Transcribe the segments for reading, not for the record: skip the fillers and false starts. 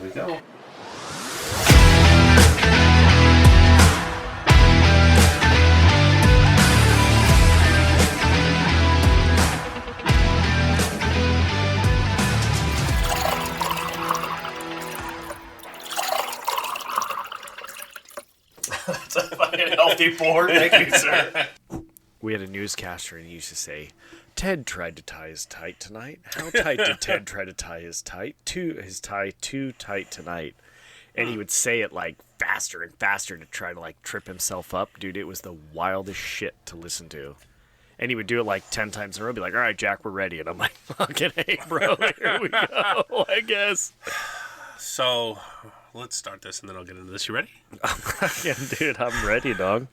we go. That's a fucking healthy pour. Thank you, sir. We had a newscaster and he used to say, Ted tried to tie his tight tonight. How tight did Ted try to tie his tie? Too tight tonight. And he would say it like faster and faster to try to like trip himself up. Dude, it was the wildest shit to listen to. And he would do it like 10 times in a row. Be like, all right, Jack, we're ready. And I'm like, fucking hey, bro, here we go, I guess. So, let's start this and then I'll get into this. You ready? Dude, I'm ready, dog.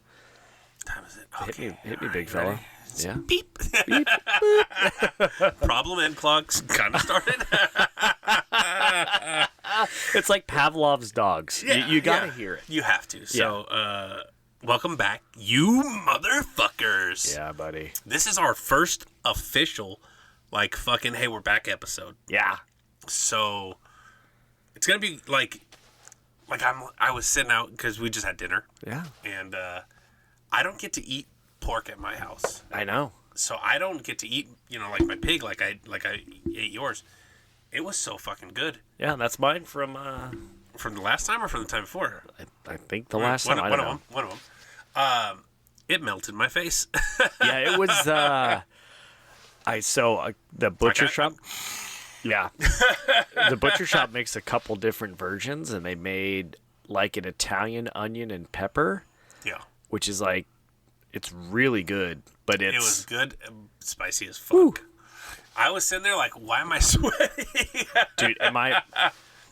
What time is it? Okay. Hit me, big fella. Ready? Yeah. Beep. Beep. Problem and clocks kind of started. It's like Pavlov's dogs. Yeah, you gotta hear it. You have to. So, welcome back, you motherfuckers. Yeah, buddy. This is our first official, like, fucking, hey, we're back episode. Yeah. So, it's going to be like I was sitting out because we just had dinner. Yeah. And I don't get to eat pork at my house. I know. So I don't get to eat, like my pig, like I ate yours. It was so fucking good. Yeah, that's mine from the last time or from the time before? I think the last time. One of them. It melted my face. Yeah, it was. The butcher shop. Yeah, the butcher shop makes a couple different versions, and they made like an Italian onion and pepper. Yeah. Which is like, it's really good, but It was good, spicy as fuck. Woo. I was sitting there like, why am I sweating? Dude,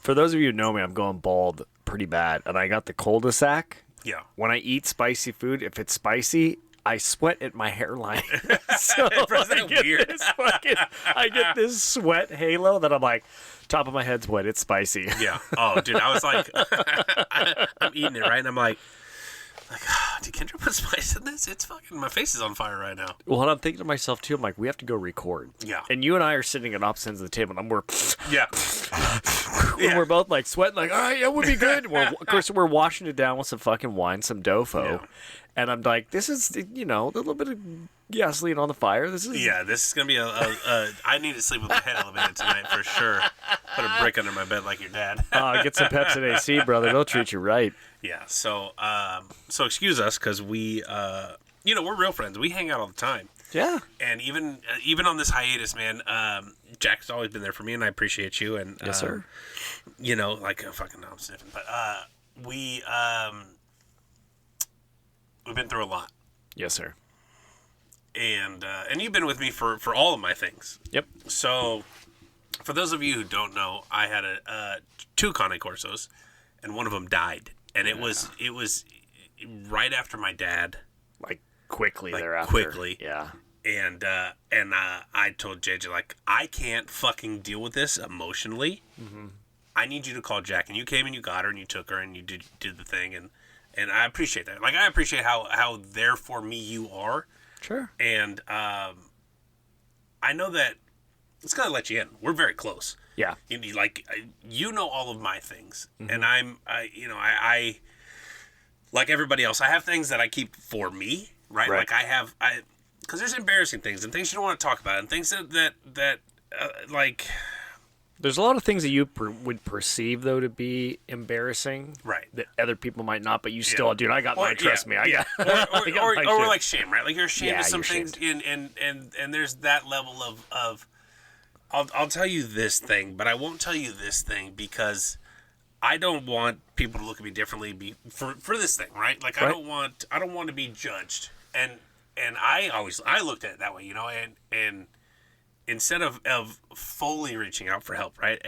for those of you who know me, I'm going bald pretty bad, and I got the cul-de-sac. Yeah. When I eat spicy food, if it's spicy, I sweat at my hairline. So weird? I get this sweat halo that I'm like, top of my head's wet, it's spicy. Yeah. Oh, dude, I was like, I'm eating it, right? And I'm like, did Kendra put spice in this? It's fucking, my face is on fire right now. Well, and I'm thinking to myself, too, I'm like, we have to go record. Yeah. And you and I are sitting at opposite ends of the table, and Yeah. we're both, like, sweating, like, all right, yeah, we'll be good. Of course, we're washing it down with some fucking wine, some Dofo. Yeah. And I'm like, this is, a little bit of gasoline on the fire. This is going to be I need to sleep with my head elevated tonight for sure. Put a brick under my bed like your dad. Get some Pepsi AC, brother. They'll treat you right. Yeah, so excuse us because we, we're real friends. We hang out all the time. Yeah. And even on this hiatus, man, Jack's always been there for me, and I appreciate you. And yes, sir. Like fucking, no, I'm sniffing, but we've been through a lot. Yes, sir. And you've been with me for all of my things. Yep. So, for those of you who don't know, I had two Cane Corsos, and one of them died. And it was right after my dad. Like quickly thereafter. Quickly. Yeah. And I told JJ, like, I can't fucking deal with this emotionally. Mm-hmm. I need you to call Jack. And you came and you got her and you took her and you did the thing. And I appreciate that. Like, I appreciate how there for me you are. Sure. And I know that it's going to let you in. We're very close. Yeah. You know all of my things. Mm-hmm. And I like everybody else, I have things that I keep for me, right? Like because there's embarrassing things and things you don't want to talk about and things that there's a lot of things that you would perceive, though, to be embarrassing. Right. That other people might not, but you still, dude, I got mine, trust me. I got or like shame, right? Like you're ashamed of some things shamed. and there's that level of I'll tell you this thing, but I won't tell you this thing because I don't want people to look at me differently for this thing, right? Like right. I don't want to be judged. And I looked at it that way, and instead of fully reaching out for help, right?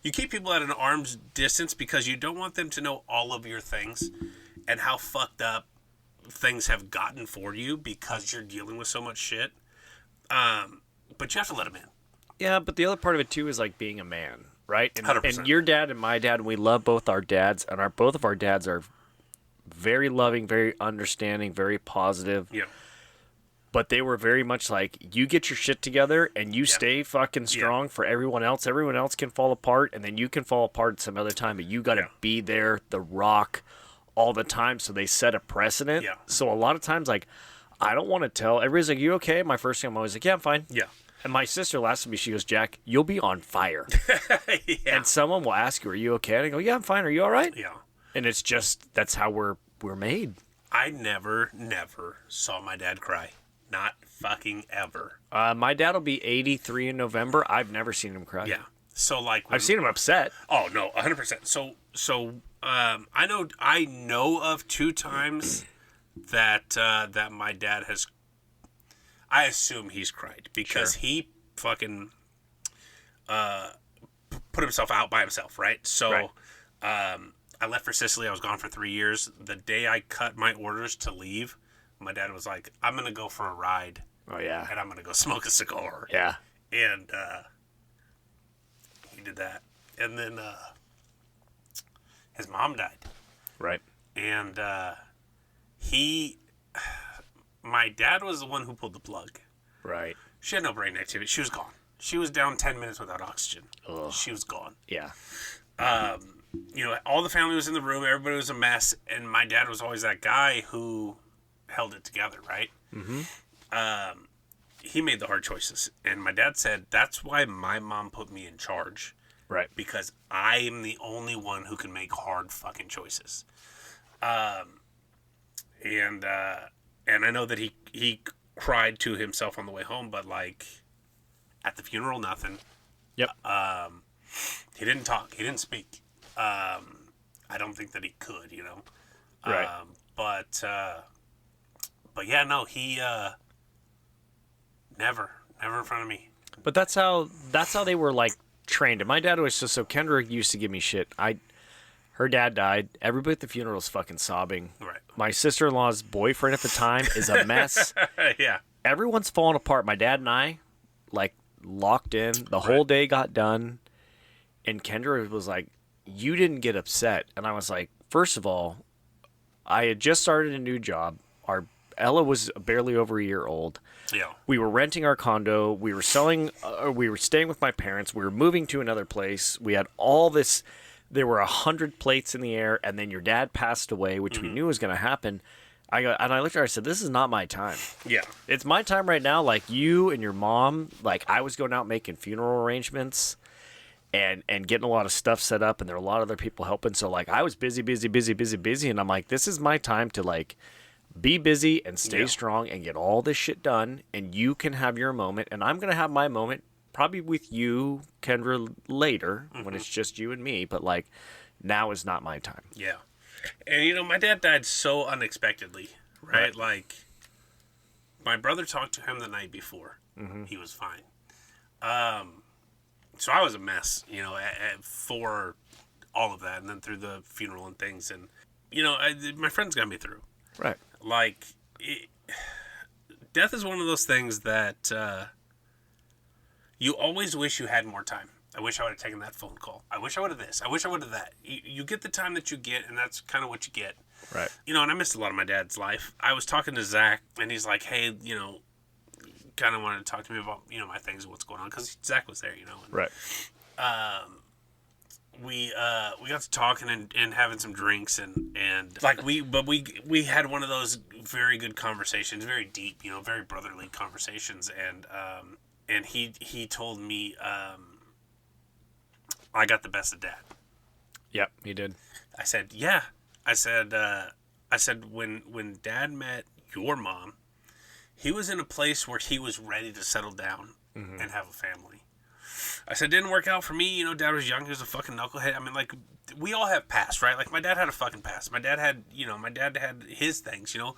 You keep people at an arm's distance because you don't want them to know all of your things and how fucked up things have gotten for you because you're dealing with so much shit. But you have to let them in. Yeah, but the other part of it too is like being a man, right? And, 100%. And your dad and my dad, and we love both our dads, and both of our dads are very loving, very understanding, very positive. Yeah. But they were very much like, you get your shit together and you stay fucking strong for everyone else. Everyone else can fall apart, and then you can fall apart some other time, but you got to be there, the rock, all the time. So they set a precedent. Yeah. So a lot of times, like, I don't want to tell. Everybody's like, you okay? My first thing, I'm always like, yeah, I'm fine. Yeah. And my sister laughs at me. She goes, Jack, you'll be on fire. Yeah. And someone will ask you, are you okay? And I go, yeah, I'm fine. Are you all right? Yeah. And it's just, that's how we're made. I never saw my dad cry. Not fucking ever. My dad will be 83 in November. I've never seen him cry. Yeah. So like I've seen him upset. Oh no, 100%. So I know of 2 times that that my dad has. I assume he's cried because he fucking put himself out by himself, right? So I left for Sicily. I was gone for 3 years. The day I cut my orders to leave, my dad was like, I'm going to go for a ride. Oh, yeah. And I'm going to go smoke a cigar. Yeah. And he did that. And then his mom died. Right. And my dad was the one who pulled the plug. Right. She had no brain activity. She was gone. She was down 10 minutes without oxygen. Ugh. She was gone. Yeah. You know, all the family was in the room. Everybody was a mess. And my dad was always that guy who held it together, right? Mm-hmm. He made the hard choices. And my dad said, that's why my mom put me in charge. Right. Because I am the only one who can make hard fucking choices. And I know that he cried to himself on the way home, but like at the funeral, nothing. Yep. He didn't talk. He didn't speak. I don't think that he could, you know. Right. But yeah, no, he never in front of me. But that's how they were like trained. And my dad was just so Kendra used to give me shit. Her dad died. Everybody at the funeral was fucking sobbing. Right. My sister-in-law's boyfriend at the time is a mess. Yeah. Everyone's falling apart. My dad and I, like, locked in. The whole day got done. And Kendra was like, you didn't get upset. And I was like, first of all, I had just started a new job. Ella was barely over a year old. Yeah. We were renting our condo. We were selling. We were staying with my parents. We were moving to another place. We had all this. There were 100 plates in the air, and then your dad passed away, which we knew was going to happen. I looked at her. I said, "This is not my time. Yeah. It's my time right now. Like you and your mom. Like I was going out making funeral arrangements, and getting a lot of stuff set up, and there were a lot of other people helping. So like I was busy, and I'm like, this is my time to like." Be busy and stay strong and get all this shit done, and you can have your moment, and I'm going to have my moment probably with you, Kendra, later when it's just you and me, but like now is not my time. Yeah. And you know, my dad died so unexpectedly, right? Like my brother talked to him the night before. Mm-hmm. He was fine. So I was a mess, you know, for all of that, and then through the funeral and things, and you know, my friends got me through. Right. Like, death is one of those things that you always wish you had more time. I wish I would have taken that phone call. I wish I would have this. I wish I would have that. You get the time that you get, and that's kind of what you get. Right. You know, and I missed a lot of my dad's life. I was talking to Zach, and he's like, hey, you know, kind of wanted to talk to me about, you know, my things and what's going on, because Zach was there, you know. And, right. We got to talking and having some drinks and like we had one of those very good conversations, very deep, you know, very brotherly conversations, and he told me I got the best of Dad. Yep, he did. I said, yeah. I said when Dad met your mom, he was in a place where he was ready to settle down and have a family. I said, it didn't work out for me. You know, Dad was young. He was a fucking knucklehead. I mean, like, we all have past, right? Like, my dad had a fucking past. My dad had his things, you know.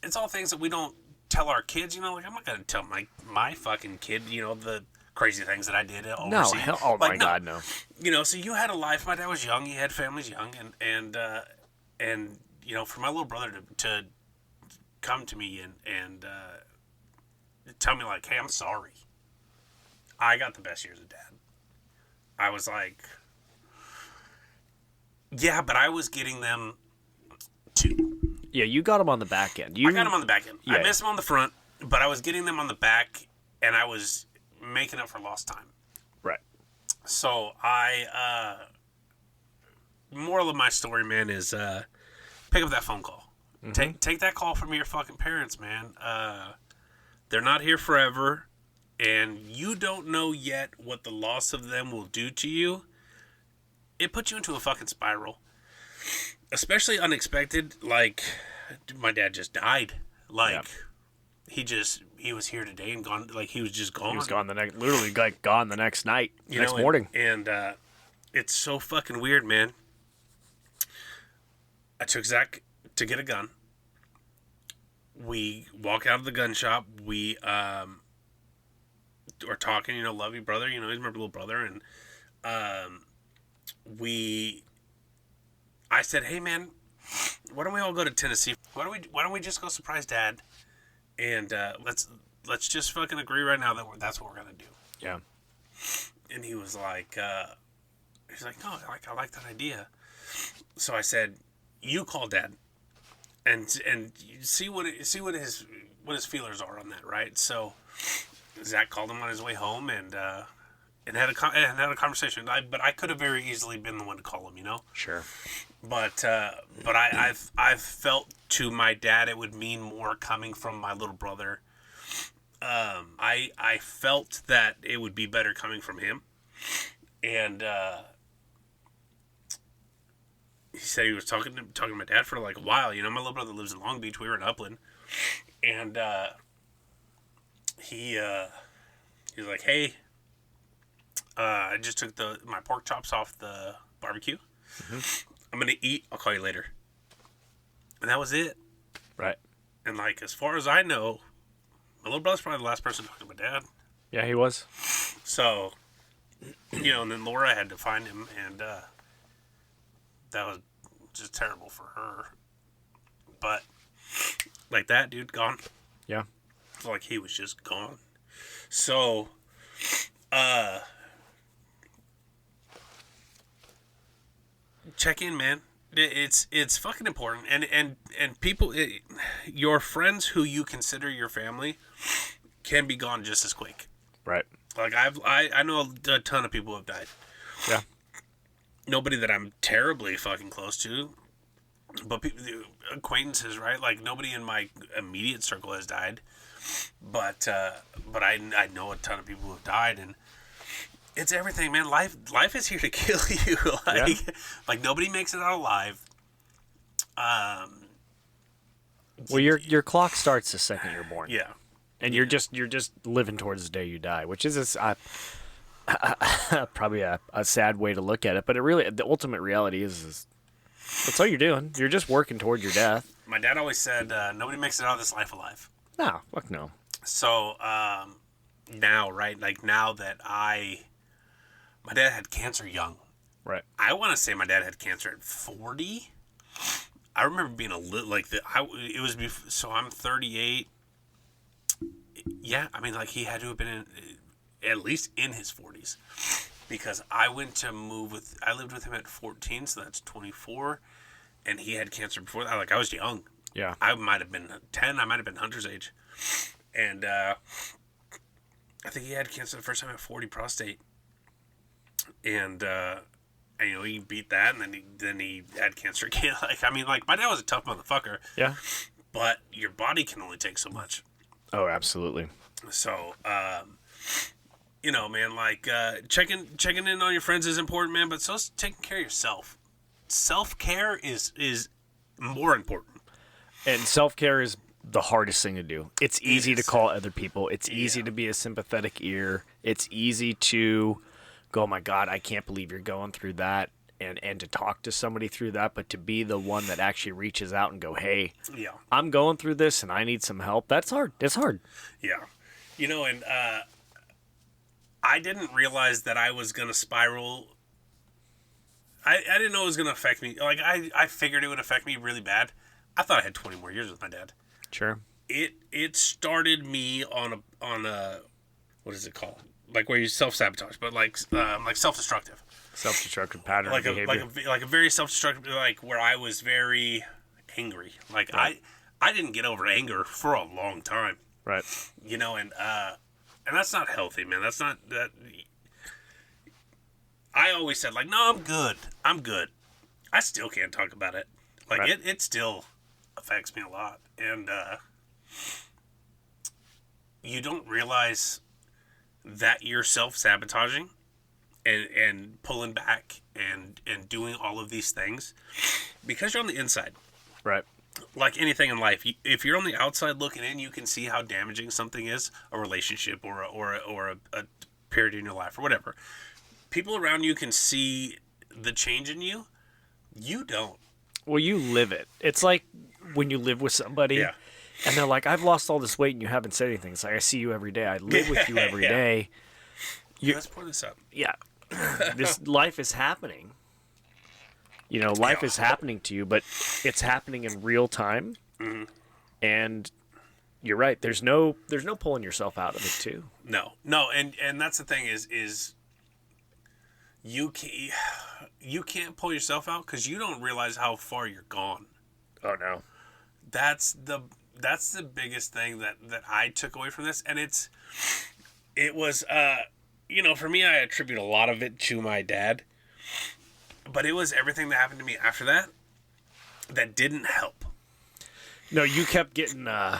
It's all things that we don't tell our kids, you know. Like, I'm not going to tell my fucking kid, you know, the crazy things that I did overseas. No, hell, oh like, my God, no. You know, so you had a life. My dad was young. He had families young. And you know, for my little brother to come to me and tell me, like, hey, I'm sorry. I got the best years of Dad. I was like, yeah, but I was getting them too. Yeah, you got him on the back end. I got him on the back end. Yeah. I missed him on the front. but I was getting them on the back, and I was making up for lost time. Right. So moral of my story, man, is pick up that phone call. Take that call from your fucking parents, man. They're not here forever, and you don't know yet what the loss of them will do to you. It puts you into a fucking spiral. Especially unexpected, like, my dad just died. Like, he was here today and gone, like, he was just gone. He was gone literally, like, gone the next night, next morning. And it's so fucking weird, man. I took Zach to get a gun. We walk out of the gun shop. We are talking, love you, brother. He's my little brother. And I said, hey, man, why don't we all go to Tennessee? Why don't we just go surprise Dad? And let's just fucking agree right now that that's what we're gonna do. Yeah. And he was like, no, I like that idea. So I said, you call Dad, and see what his feelers are on that, right? So Zach called him on his way home and had a conversation. But I could have very easily been the one to call him, Sure. But I've felt to my dad it would mean more coming from my little brother. I felt that it would be better coming from him, and he said he was talking to my dad for like a while. My little brother lives in Long Beach. We were in Upland, and he was like, hey, I just took my pork chops off the barbecue. I'm gonna eat. I'll call you later. And that was it. Right. And like, as far as I know, my little brother's probably the last person to talk to my dad. Yeah, he was. So, and then Laura had to find him, and that was just terrible for her. But like that dude gone. Yeah. Like he was just gone. So, check in, man. It's fucking important, and people, your friends who you consider your family can be gone just as quick. Right. Like I know a ton of people who have died. Yeah. Nobody that I'm terribly fucking close to, but acquaintances, right? Like nobody in my immediate circle has died, but I know a ton of people who have died, and it's everything, man. Life is here to kill you. Like nobody makes it out alive. Well, your clock starts the second you're born. Yeah. And you're just living towards the day you die, which is probably a sad way to look at it. But the ultimate reality is that's all you're doing. You're just working toward your death. My dad always said, nobody makes it out of this life alive. No, fuck no. So now, right? Like now that my dad had cancer young. Right. I want to say my dad had cancer at 40. I remember being a little like it was before, so I'm 38. Yeah, I mean, like he had to have been at least in his 40s, because I lived with him at 14, so that's 24, and he had cancer before that. Like I was young. Yeah. I might have been 10. I might have been Hunter's age, and I think he had cancer the first time at 40, prostate. And he beat that, and then he had cancer again. Like, I mean, like my dad was a tough motherfucker. Yeah. But your body can only take so much. Oh, absolutely. So, man, like checking in on your friends is important, man. But so is taking care of yourself. Self-care is more important. And self-care is the hardest thing to do. It's easy to call other people. It's easy to be a sympathetic ear. It's easy to go, oh my God, I can't believe you're going through that, and to talk to somebody through that, but to be the one that actually reaches out and go, hey, I'm going through this and I need some help. That's hard. It's hard. Yeah. And I didn't realize that I was going to spiral. I didn't know it was going to affect me. Like, I figured it would affect me really bad. I thought I had 20 more years with my dad. Sure. It started me on a what is it called? Like where you self-sabotage, but like self-destructive. Self-destructive pattern of behavior. Like a very self-destructive, like where I was very angry. Like right. I didn't get over anger for a long time. Right. You know, and that's not healthy, man. That's not that. I always said like, no, I'm good. I still can't talk about it. Like right. it still affects me a lot, and you don't realize that you're self-sabotaging and pulling back and doing all of these things because you're on the inside. Right. Like anything in life, if you're on the outside looking in, you can see how damaging something is, a relationship or a period in your life or whatever. People around you can see the change in you. You don't. Well, you live it. It's like when you live with somebody and they're like, I've lost all this weight and you haven't said anything. It's like, I see you every day. I live with you every day. Let's pour this up. Yeah. This life is happening. You know, life is happening to you, but it's happening in real time. Mm-hmm. And you're right. There's no pulling yourself out of it too. No, and that's the thing is you can't pull yourself out because you don't realize how far you're gone. Oh no. That's the biggest thing that I took away from this, and it was you know, for me, I attribute a lot of it to my dad. But it was everything that happened to me after that didn't help. No, you kept getting... Bro,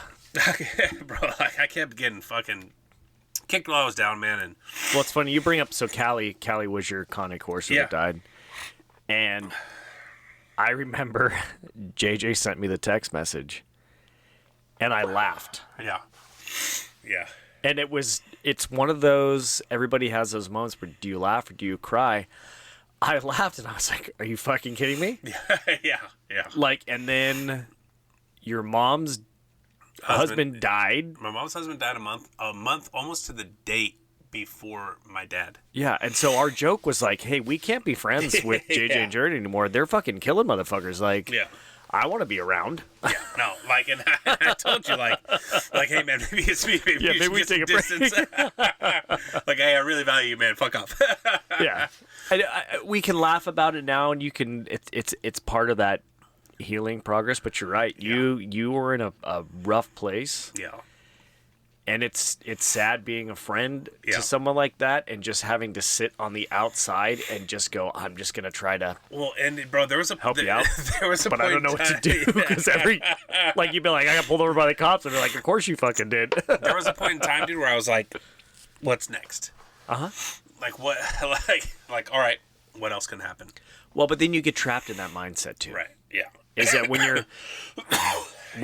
I kept getting fucking kicked while I was down, man. And well, it's funny. You bring up... So Callie was your conic horse that died. And I remember JJ sent me the text message. And I laughed. Yeah. Yeah. And it's one of those... Everybody has those moments where do you laugh or do you cry? I laughed and I was like, are you fucking kidding me? Yeah. Like, and then your mom's husband died. My mom's husband died a month almost to the date before my dad. Yeah, and so our joke was like, hey, we can't be friends with JJ and Jerett anymore. They're fucking killing motherfuckers. Like, I want to be around. Yeah, no, like, and I told you, like, hey, man, maybe it's me. Maybe we take a distance. Like, hey, I really value you, man. Fuck off. Yeah. We can laugh about it now, and you can. It's part of that healing progress. But you're right. You were in a rough place. Yeah. And it's sad being a friend to someone like that, and just having to sit on the outside and just go, I'm just gonna try to. Well, and bro, there was a help you out. There was a but point I don't know what to do because like you'd be like, I got pulled over by the cops, and they're like, of course you fucking did. There was a point in time, dude, where I was like, what's next? Like what? Like all right, what else can happen? Well, but then you get trapped in that mindset too. Right. Yeah. Is that when you're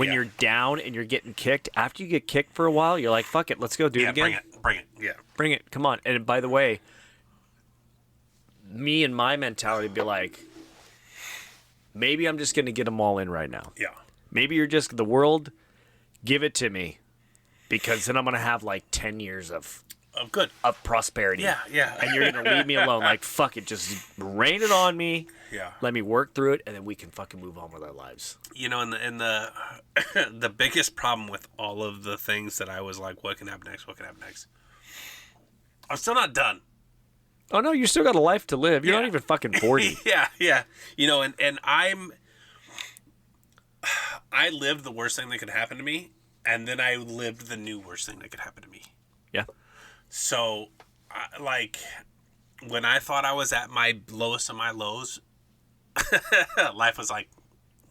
you're down and you're getting kicked, after you get kicked for a while, you're like, fuck it, let's go do it again. Bring it. Yeah. Bring it. Come on. And by the way, me and my mentality would be like, maybe I'm just going to get them all in right now. Yeah. Maybe you're just the world, give it to me, because then I'm going to have like 10 years of prosperity. Yeah. And you're going to leave me alone. Like, fuck it, just rain it on me. Yeah. Let me work through it, and then we can fucking move on with our lives. You know, and the biggest problem with all of the things that I was like, what can happen next? What can happen next? I'm still not done. Oh no, you still got a life to live. You're not even fucking 40. Yeah. You know, and I lived the worst thing that could happen to me, and then I lived the new worst thing that could happen to me. Yeah. So, like, when I thought I was at my lowest of my lows, life was like,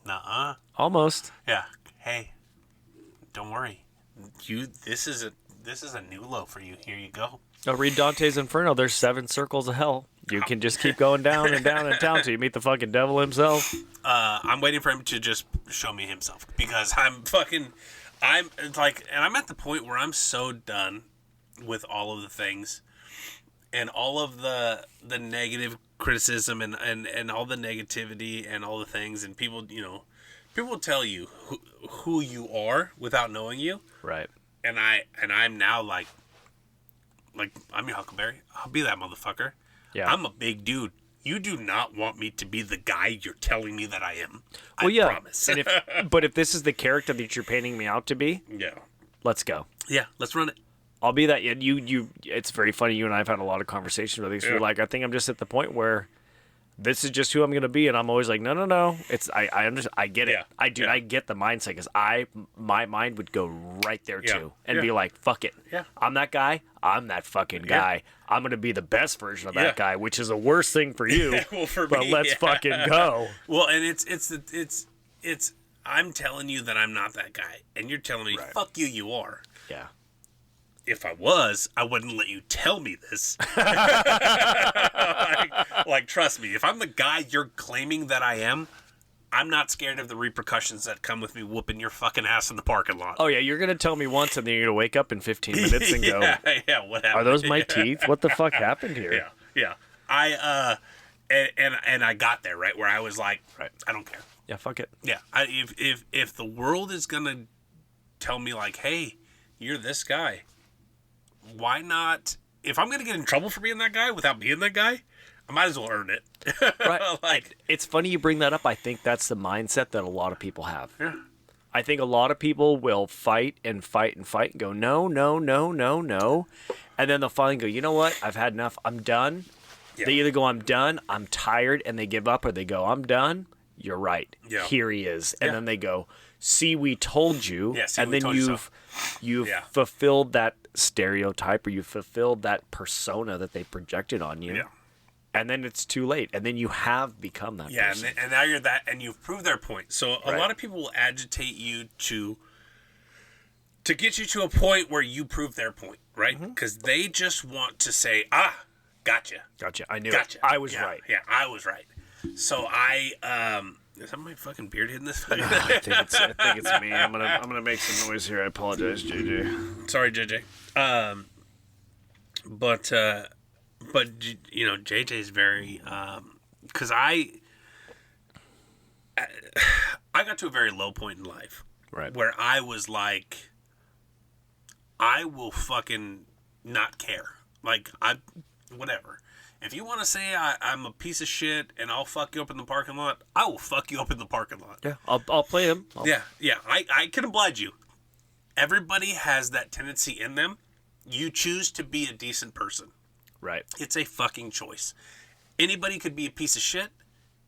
nuh-uh. Almost. Yeah. Hey, don't worry. This is a new low for you. Here you go. Oh, read Dante's Inferno. There's 7 circles of hell. You can just keep going down and down and down till you meet the fucking devil himself. I'm waiting for him to just show me himself, because I'm at the point where I'm so done with all of the things and all of the negative criticism and all the negativity and all the things, and people will tell you who you are without knowing you. Right. And I'm now like I'm your Huckleberry. I'll be that motherfucker. Yeah. I'm a big dude. You do not want me to be the guy you're telling me that I am. Well, I promise. And but if this is the character that you're painting me out to be, let's go. Yeah, let's run it. I'll be that. You. It's very funny. You and I have had a lot of conversations with these. You're like, I think I'm just at the point where this is just who I'm gonna be, and I'm always like, no. It's I understand. I get it. Yeah. I do. Yeah. I get the mindset because my mind would go right there Yeah. too, and Yeah. be like, fuck it. Yeah. I'm that guy. I'm that fucking guy. I'm gonna be the best version of that Yeah. guy, which is a worse thing for you. Well, for but me, let's yeah. fucking go. Well, and it's. I'm telling you that I'm not that guy, and you're telling me, Right. fuck you, you are. Yeah. If I was, I wouldn't let you tell me this. like, trust me, if I'm the guy you're claiming that I am, I'm not scared of the repercussions that come with me whooping your fucking ass in the parking lot. Oh yeah, you're gonna tell me once, and then you're gonna wake up in 15 minutes and go, yeah, what happened? "Are those my teeth? What the fuck happened here?" Yeah. And I got there right where I was like, Right. I don't care. Yeah, fuck it. Yeah, if the world is gonna tell me like, hey, you're this guy, why not? If I'm gonna get in trouble for being that guy without being that guy, I might as well earn it. Right. like, It's funny you bring that up. I think that's the mindset that a lot of people have. yeah, I think a lot of people will fight and fight and fight and go, no. And then they'll finally go, you know what? I've had enough. I'm done. Yeah. They either go, I'm done, I'm tired, and they give up, or they go, I'm done. You're right. Yeah. Here he is. And Yeah. then they go, see, we told you. Yeah, see, and we then told you so. you've Yeah. fulfilled that stereotype, or you've fulfilled that persona that they projected on you. yeah. And then it's too late. And then you have become that Yeah, person. and now you're that, and you've proved their point. So a Right. lot of people will agitate you to get you to a point where you prove their point, right? Because they just want to say, gotcha. Gotcha. I knew Gotcha. it. I was Yeah, right. Yeah, I was right. So is that my fucking beard hitting this? I think it's me. I'm gonna make some noise here. I apologize, JJ. Sorry, JJ. But you know, JJ's very because I got to a very low point in life, Right. where I was like, I will fucking not care. Like, whatever. If you want to say I'm a piece of shit and I'll fuck you up in the parking lot, I will fuck you up in the parking lot. Yeah, I'll play him. Yeah. I can oblige you. Everybody has that tendency in them. You choose to be a decent person. Right. It's a fucking choice. Anybody could be a piece of shit.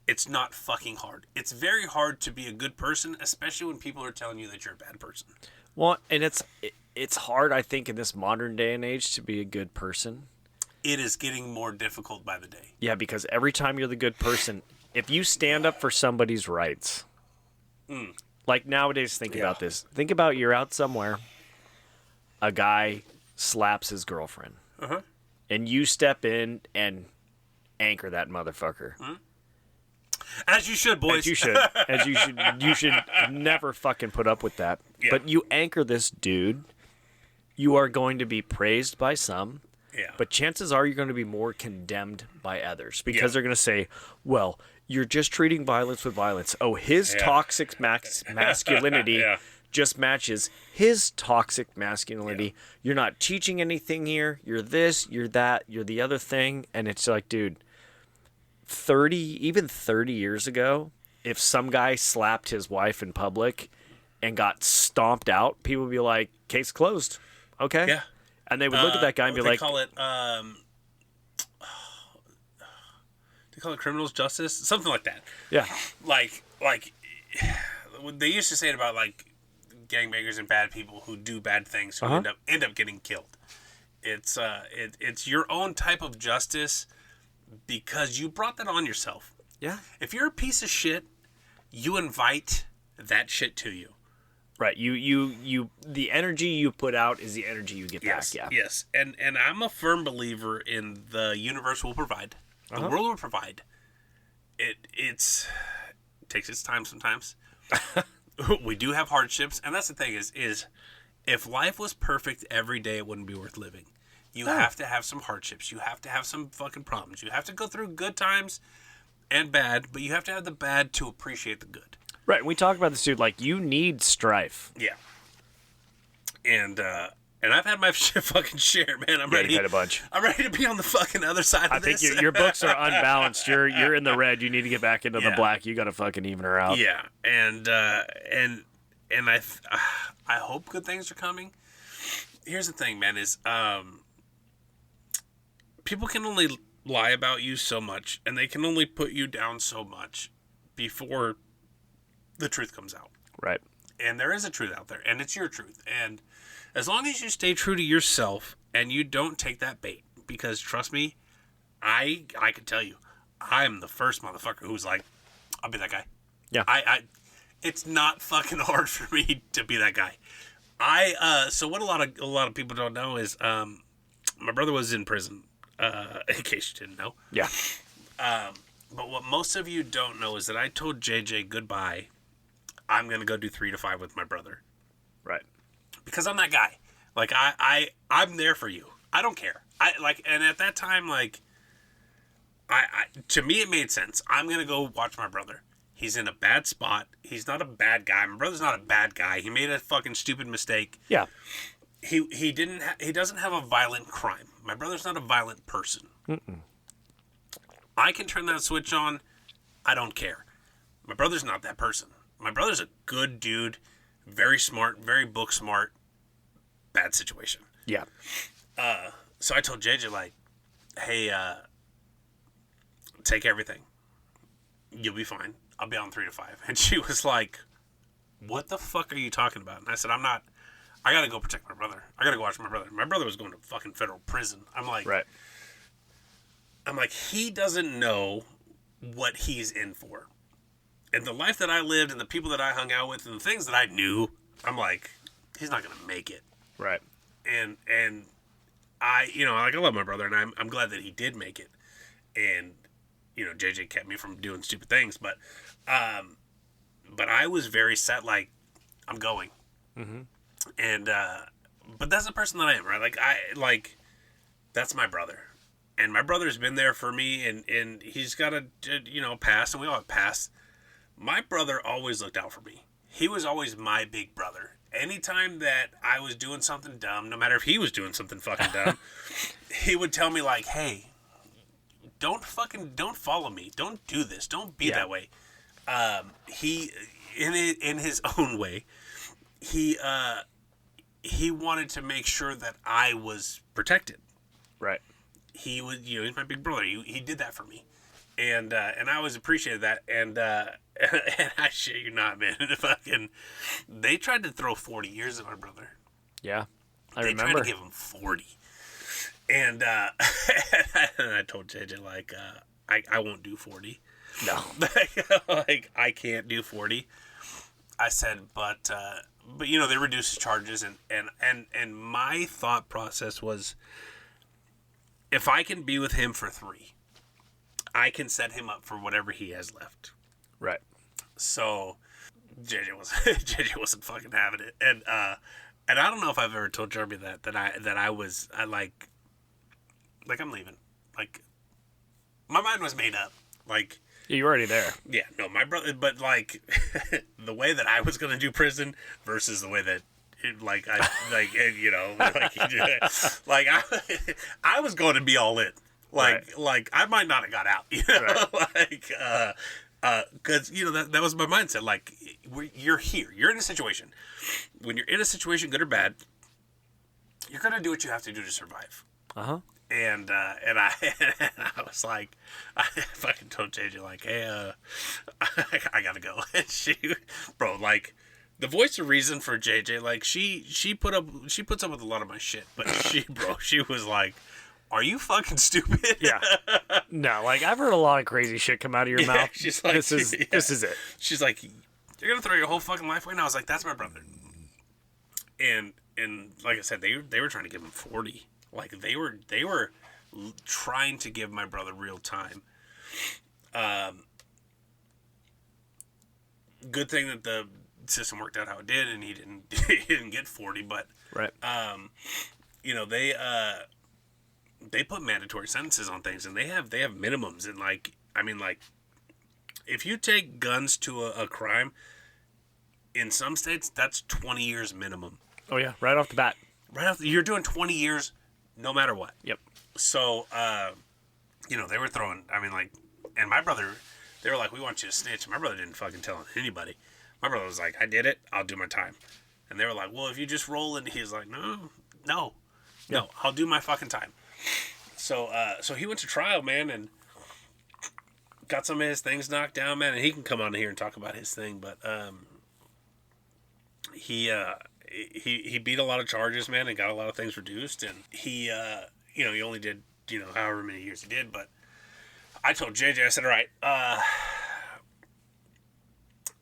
It's not fucking hard. It's very hard to be a good person, especially when people are telling you that you're a bad person. Well, and it's hard, I think, in this modern day and age to be a good person. It is getting more difficult by the day. Yeah, because every time you're the good person, if you stand up for somebody's rights, like nowadays, think about this. Think about you're out somewhere, a guy slaps his girlfriend, and you step in and anchor that motherfucker. As you should, boys. As you should. You should never fucking put up with that. Yeah. But you anchor this dude, you are going to be praised by some. Yeah. But chances are you're going to be more condemned by others because Yeah. they're going to say, well, you're just treating violence with violence. Oh, his toxic masculinity Yeah. just matches his toxic masculinity. You're not teaching anything here. You're this, you're that, you're the other thing. And it's like, dude, 30 years ago, if some guy slapped his wife in public and got stomped out, people would be like, case closed. Okay. Yeah. And they would look at that guy and be what like, they call it criminal's justice, something like that. yeah, Like they used to say it about like gangbangers and bad people who do bad things who end up getting killed. It's your own type of justice because you brought that on yourself. yeah. If you're a piece of shit, you invite that shit to you. Right. You the energy you put out is the energy you get Yes, back. Yeah. yes. And I'm a firm believer in the universe will provide. The world will provide. It takes its time sometimes. We do have hardships, and that's the thing is if life was perfect every day, it wouldn't be worth living. You have to have some hardships. You have to have some fucking problems. You have to go through good times and bad, but you have to have the bad to appreciate the good. Right. We talk about this, dude. Like, you need strife. Yeah. And I've had my fucking share, man. I'm ready. You've had a bunch. I'm ready to be on the fucking other side I of think this. your books are unbalanced. You're in the red. You need to get back into the black. You got to fucking even her out. Yeah, and I hope good things are coming. Here's the thing, man, is people can only lie about you so much, and they can only put you down so much before the truth comes out. Right. And there is a truth out there, and it's your truth. And as long as you stay true to yourself and you don't take that bait, because trust me, I can tell you, I'm the first motherfucker who's like, I'll be that guy. Yeah. It's not fucking hard for me to be that guy. So what a lot of people don't know is, my brother was in prison, in case you didn't know. Yeah. But what most of you don't know is that I told JJ goodbye. I'm going to go do 3 to 5 with my brother. Right. Because I'm that guy. Like, I'm there for you. I don't care. And at that time, like, to me, it made sense. I'm going to go watch my brother. He's in a bad spot. He's not a bad guy. My brother's not a bad guy. He made a fucking stupid mistake. Yeah. He doesn't have a violent crime. My brother's not a violent person. Mm-mm. I can turn that switch on. I don't care. My brother's not that person. My brother's a good dude, very smart, very book smart. Bad situation. Yeah. So I told JJ, like, hey, take everything. You'll be fine. I'll be on 3 to 5. And she was like, what the fuck are you talking about? And I said, I gotta go protect my brother. I gotta go watch my brother. My brother was going to fucking federal prison. Right. I'm like, he doesn't know what he's in for. And the life that I lived and the people that I hung out with and the things that I knew, I'm like, he's not going to make it. Right. And I, I love my brother, and I'm glad that he did make it. And, JJ kept me from doing stupid things. But I was very set, like, I'm going. Mm-hmm. And, but that's the person that I am, right? That's my brother. And my brother's been there for me, and he's got a, past, and we all have past. My brother always looked out for me. He was always my big brother. Anytime that I was doing something dumb, no matter if he was doing something fucking dumb, he would tell me, like, hey, don't follow me. Don't do this. Don't be that way. He, in his own way, he wanted to make sure that I was protected. Right. He was, he's my big brother. He did that for me. And I always appreciated that. And I shit you not, man. They tried to throw 40 years at my brother. Yeah, They remember. tried to give him 40. And, and I told JJ, like, I won't do 40. No. Like, I can't do 40. I said, but they reduced his charges. And my thought process was, if I can be with him for 3, I can set him up for whatever he has left. Right. So JJ wasn't fucking having it, and I don't know if I've ever told Jeremy that I I'm leaving. Like, my mind was made up. Like, You're already there. yeah, no, my brother, but like the way that I was gonna do prison versus the way that. I was going to be all in. Like I might not have got out, Right. because that was my mindset. Like, you're here, you're in a situation. When you're in a situation, good or bad, you're gonna do what you have to do to survive. Uh-huh. And I was like, I fucking told JJ, like, hey, I gotta go. And bro, like, the voice of reason for JJ, like, she puts up with a lot of my shit, but she was like, are you fucking stupid? Yeah. No, like, I've heard a lot of crazy shit come out of your mouth. She's like, this is it. She's like, you're gonna throw your whole fucking life away? And I was like, that's my brother. And like I said, they were trying to give him 40. Like, they were trying to give my brother real time. Good thing that the system worked out how it did, and he didn't get 40. But Right. They put mandatory sentences on things, and they have minimums. And like, I mean, like, if you take guns to a crime, in some states that's 20 years minimum. Oh yeah, right off the bat. You're doing 20 years, no matter what. Yep. So, they were throwing. I mean, like, and my brother, they were like, we want you to snitch. My brother didn't fucking tell anybody. My brother was like, I did it. I'll do my time. And they were like, well, if you just roll, and he's like, no, I'll do my fucking time. So he went to trial, man, and got some of his things knocked down, man. And he can come on here and talk about his thing, but he beat a lot of charges, man, and got a lot of things reduced. And he he only did however many years he did. But I told JJ, I said, all right,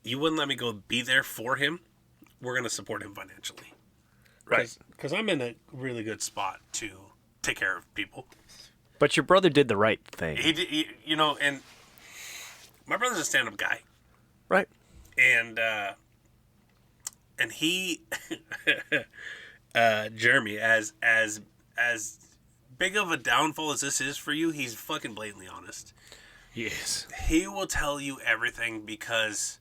you wouldn't let me go be there for him. We're gonna support him financially, Right. Because I'm in a really good spot to take care of people. But your brother did the right thing. He did, and my brother's a stand-up guy, Right. and he, Jeremy, as big of a downfall as this is for you, he's fucking blatantly honest. Yes. He will tell you everything because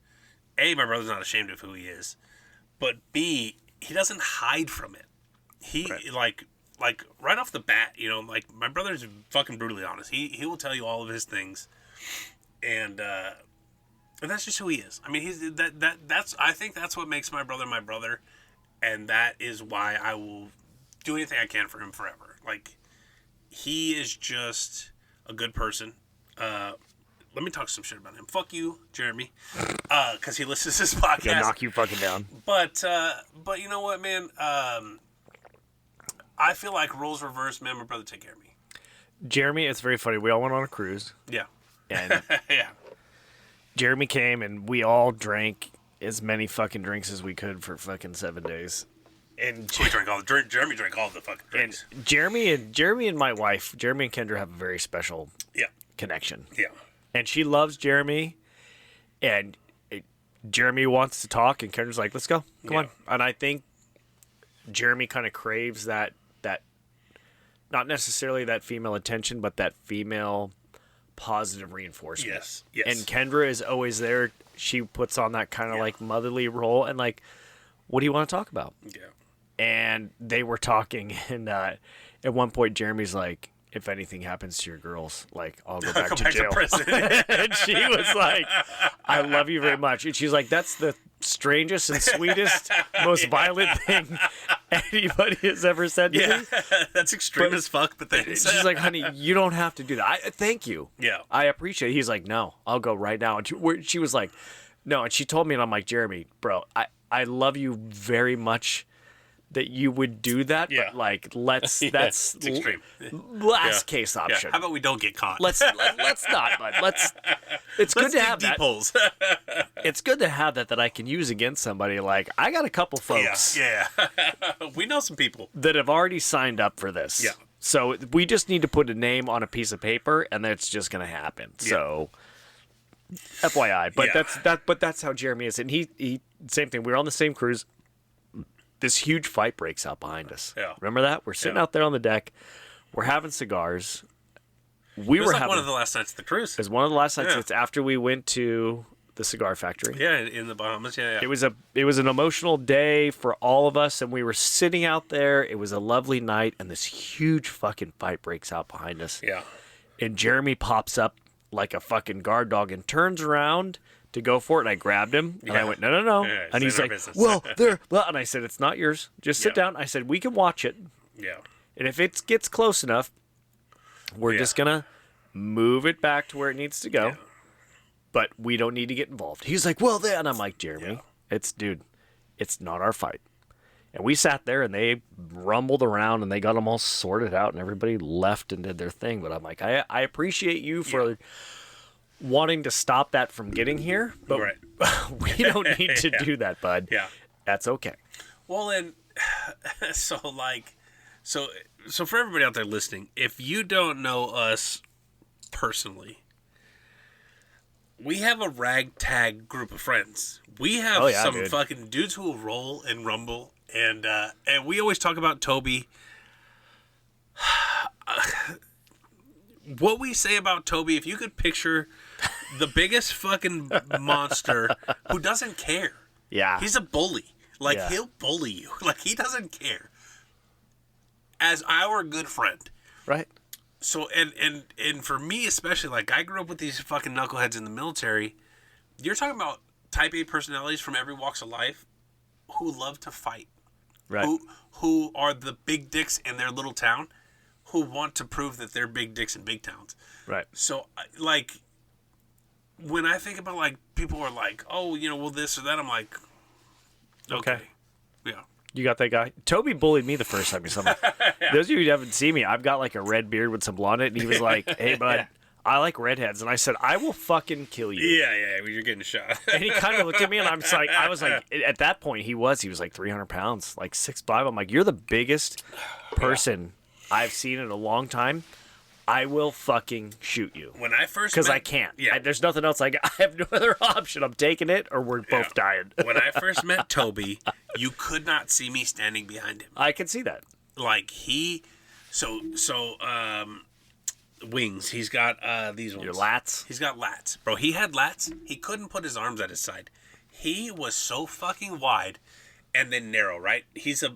A, my brother's not ashamed of who he is, but B, he doesn't hide from it. He like right off the bat, my brother's fucking brutally honest. He will tell you all of his things, and that's just who he is. I mean, I think that's what makes my brother, and that is why I will do anything I can for him forever. Like, he is just a good person. Let me talk some shit about him. Fuck you, Jeremy, because he listens to this podcast. He'll knock you fucking down. But you know what, man? I feel like roles reversed, man. My brother take care of me. Jeremy, it's very funny. We all went on a cruise. Yeah. And yeah. Jeremy came and we all drank as many fucking drinks as we could for fucking 7 days. And Jeremy drank all the fucking drinks. And Jeremy and my wife, Jeremy and Kendra, have a very special connection. Yeah. And she loves Jeremy, and Jeremy wants to talk, and Kendra's like, let's go. Come on. And I think Jeremy kind of craves that, not necessarily that female attention, but that female positive reinforcement. Yes. And Kendra is always there. She puts on that kind of like motherly role, and like, what do you want to talk about? Yeah. And they were talking, and at one point, Jeremy's like, if anything happens to your girls, like, I'll go back to jail. And she was like, I love you very much. And she's like, that's the strangest and sweetest, most violent thing anybody has ever said to me. That's extreme as fuck, but thanks. She's like, honey, you don't have to do that. Thank you. Yeah. I appreciate it. He's like, no, I'll go right now. And she was like, no. And she told me, and I'm like, Jeremy, bro, I love you very much that you would do that, but like, that's it's extreme. Last case option. How about we don't get caught? Let's not, bud. It's good to have that. Holes. It's good to have that I can use against somebody. Like, I got a couple folks we know some people that have already signed up for this. Yeah. So we just need to put a name on a piece of paper, and that's just going to happen. Yeah. So, FYI, but that's how Jeremy is, and he same thing. We were on the same cruise. This huge fight breaks out behind us. Yeah. Remember that? We're sitting out there on the deck. We're having cigars. It was one of the last nights of the cruise. It was one of the last nights. It's after we went to the cigar factory. Yeah, in the Bahamas. Yeah. It was an emotional day for all of us, and we were sitting out there. It was a lovely night, and this huge fucking fight breaks out behind us. Yeah. And Jeremy pops up like a fucking guard dog and turns around to go for it, and I grabbed him, and I went, no. Yeah, and he's like, well, and I said, it's not yours. Just sit down. I said, we can watch it. Yeah. And if it gets close enough, we're just going to move it back to where it needs to go. Yeah. But we don't need to get involved. He's like, well, then. And I'm like, Jeremy, it's not our fight. And we sat there, and they rumbled around, and they got them all sorted out, and everybody left and did their thing. But I'm like, I appreciate you for wanting to stop that from getting here, but we don't need to do that, bud. Yeah. That's okay. Well, and so for everybody out there listening, if you don't know us personally, we have a ragtag group of friends. We have some fucking dudes who will roll and rumble, and we always talk about Toby. What we say about Toby, if you could picture the biggest fucking monster who doesn't care. Yeah. He's a bully. Like, he'll bully you. Like, he doesn't care. As our good friend. Right. So, and for me especially, like, I grew up with these fucking knuckleheads in the military. You're talking about type A personalities from every walks of life who love to fight. Right. Who are the big dicks in their little town. who want to prove that they're big dicks in big towns. Right. So, like, when I think about, like, people are like, oh, well, this or that, I'm like, okay. Yeah. You got that guy? Toby bullied me the first time he saw me. Those of you who haven't seen me, I've got like a red beard with some blonde in it, and he was like, hey, bud, I like redheads. And I said, I will fucking kill you. Yeah, well, you're getting shot. And he kind of looked at me, and I was like, at that point, he was like 300 pounds, like 6'5". I'm like, you're the biggest person I've seen in a long time. I will fucking shoot you. When I first because I can't. Yeah. There's nothing else. I have no other option. I'm taking it, or we're both dying. When I first met Toby, you could not see me standing behind him. I can see that. Like wings. He's got these ones. Your lats. He's got lats, bro. He had lats. He couldn't put his arms at his side. He was so fucking wide, and then narrow. Right? He's a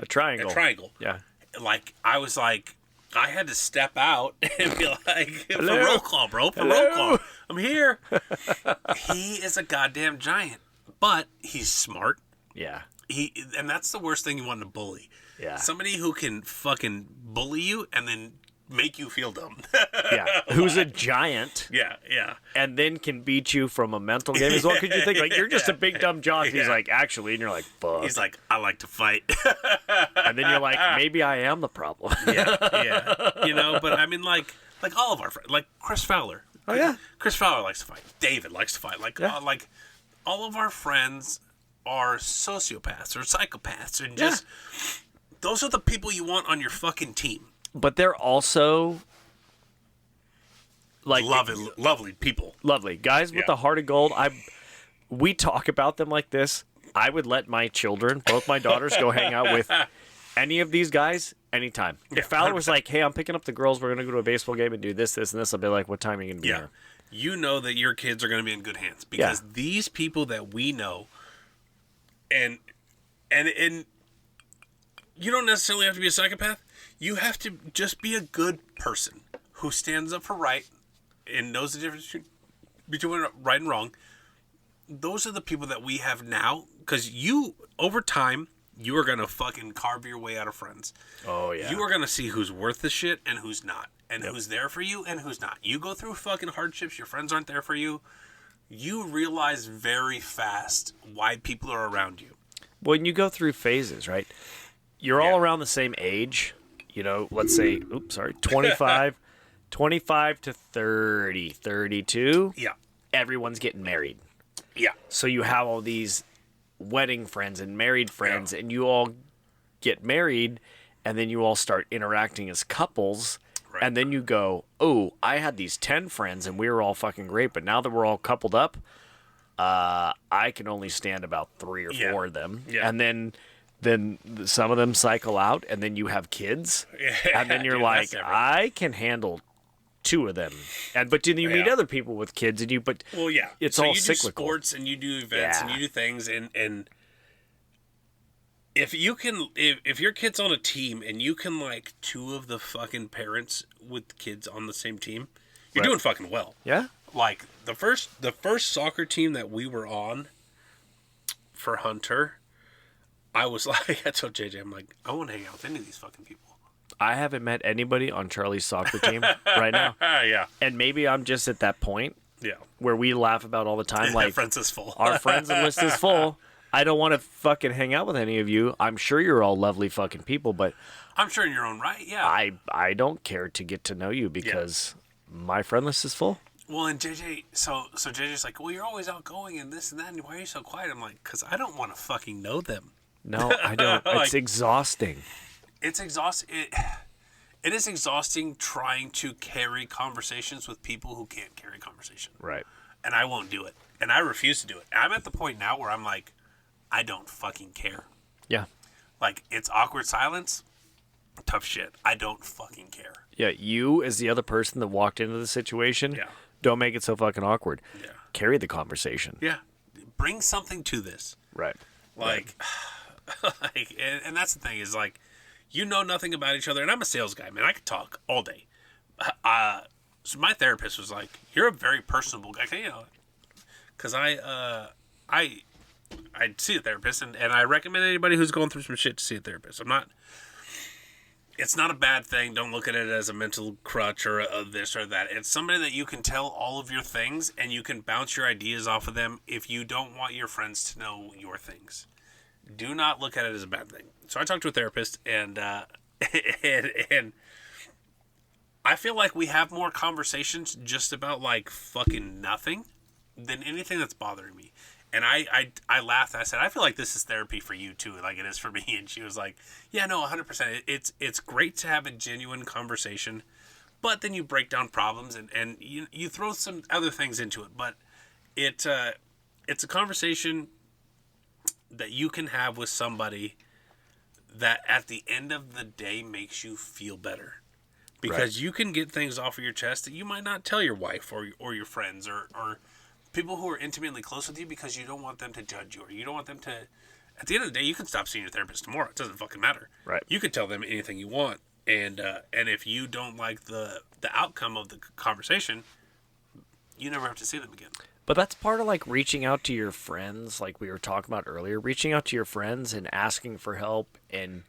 triangle. A triangle. Yeah. Like I was like. I had to step out and be like, Hello? for roll call, bro. For roll call. I'm here. He is a goddamn giant. But he's smart. Yeah. And that's the worst thing you want to bully. Yeah. Somebody who can fucking bully you and then make you feel dumb. Yeah. Who's a giant. Yeah. And then can beat you from a mental game as well. Because you think, like, you're just a big dumb jock. He's like, actually, and you're like, fuck. He's like, I like to fight. And then you're like, maybe I am the problem. Yeah. But I mean, like all of our friends, like Chris Fowler. Oh, yeah. Chris Fowler likes to fight. David likes to fight. Like all of our friends are sociopaths or psychopaths. And just, those are the people you want on your fucking team. But they're also like lovely people. Lovely guys with the heart of gold. We talk about them like this. I would let my children, both my daughters, go hang out with any of these guys anytime. If Fowler was like, "Hey, I'm picking up the girls. We're gonna go to a baseball game and do this, this, and this," I'll be like, "What time are you gonna be here?" You know that your kids are gonna be in good hands because these people that we know, and you don't necessarily have to be a psychopath. You have to just be a good person who stands up for right and knows the difference between right and wrong. Those are the people that we have now because over time, you are going to fucking carve your way out of friends. Oh, yeah. You are going to see who's worth the shit and who's not and who's there for you and who's not. You go through fucking hardships. Your friends aren't there for you. You realize very fast why people are around you. When you go through phases, right? You're all around the same age. Let's say, 25 to 30, 32. Yeah. Everyone's getting married. Yeah. So you have all these wedding friends and married friends, and you all get married, and then you all start interacting as couples, and then you go, oh, I had these 10 friends, and we were all fucking great, but now that we're all coupled up, I can only stand about 3 or 4 of them. Yeah. And then some of them cycle out, and then you have kids, and then you're like, I can handle 2 of them, but then you meet other people with kids, and it's all cyclical. You do sports and you do events and you do things, and if your kid's on a team and you can like 2 of the fucking parents with kids on the same team, you're doing fucking well. Yeah. Like the first soccer team that we were on for Hunter. I was like, I told JJ, I'm like, I won't hang out with any of these fucking people. I haven't met anybody on Charlie's soccer team right now. Yeah. And maybe I'm just at that point where we laugh about all the time. Like, friends is full. Our friends list is full. I don't want to fucking hang out with any of you. I'm sure you're all lovely fucking people, but I'm sure in your own right, yeah. I don't care to get to know you because my friend list is full. Well, and JJ, so JJ's like, well, you're always outgoing and this and that, and why are you so quiet? I'm like, because I don't want to fucking know them. No, I don't. It's exhausting. It's exhausting. It is exhausting trying to carry conversations with people who can't carry conversation. Right. And I won't do it. And I refuse to do it. I'm at the point now where I'm like, I don't fucking care. Yeah. Like, it's awkward silence. Tough shit. I don't fucking care. Yeah, you as the other person that walked into the situation, don't make it so fucking awkward. Yeah. Carry the conversation. Yeah. Bring something to this. Right. Like, and that's the thing is like, you know nothing about each other. And I'm a sales guy, man. I could talk all day. So my therapist was like, you're a very personable guy. Because I see a therapist, and I recommend anybody who's going through some shit to see a therapist. I'm not, it's not a bad thing. Don't look at it as a mental crutch or a this or that. It's somebody that you can tell all of your things and you can bounce your ideas off of them if you don't want your friends to know your things. Do not look at it as a bad thing. So I talked to a therapist, and and I feel like we have more conversations just about like fucking nothing than anything that's bothering me. And I laughed. I said, I feel like this is therapy for you too, like it is for me. And she was like, yeah, no, 100%. It's great to have a genuine conversation, but then you break down problems and you throw some other things into it. But it's a conversation that you can have with somebody that at the end of the day makes you feel better. Because you can get things off of your chest that you might not tell your wife or your friends or people who are intimately close with you, because you don't want them to judge you, or you don't want them to... At the end of the day, you can stop seeing your therapist tomorrow. It doesn't fucking matter. Right. You could tell them anything you want. And if you don't like the outcome of the conversation, you never have to see them again. But that's part of like reaching out to your friends, like we were talking about earlier, reaching out to your friends and asking for help and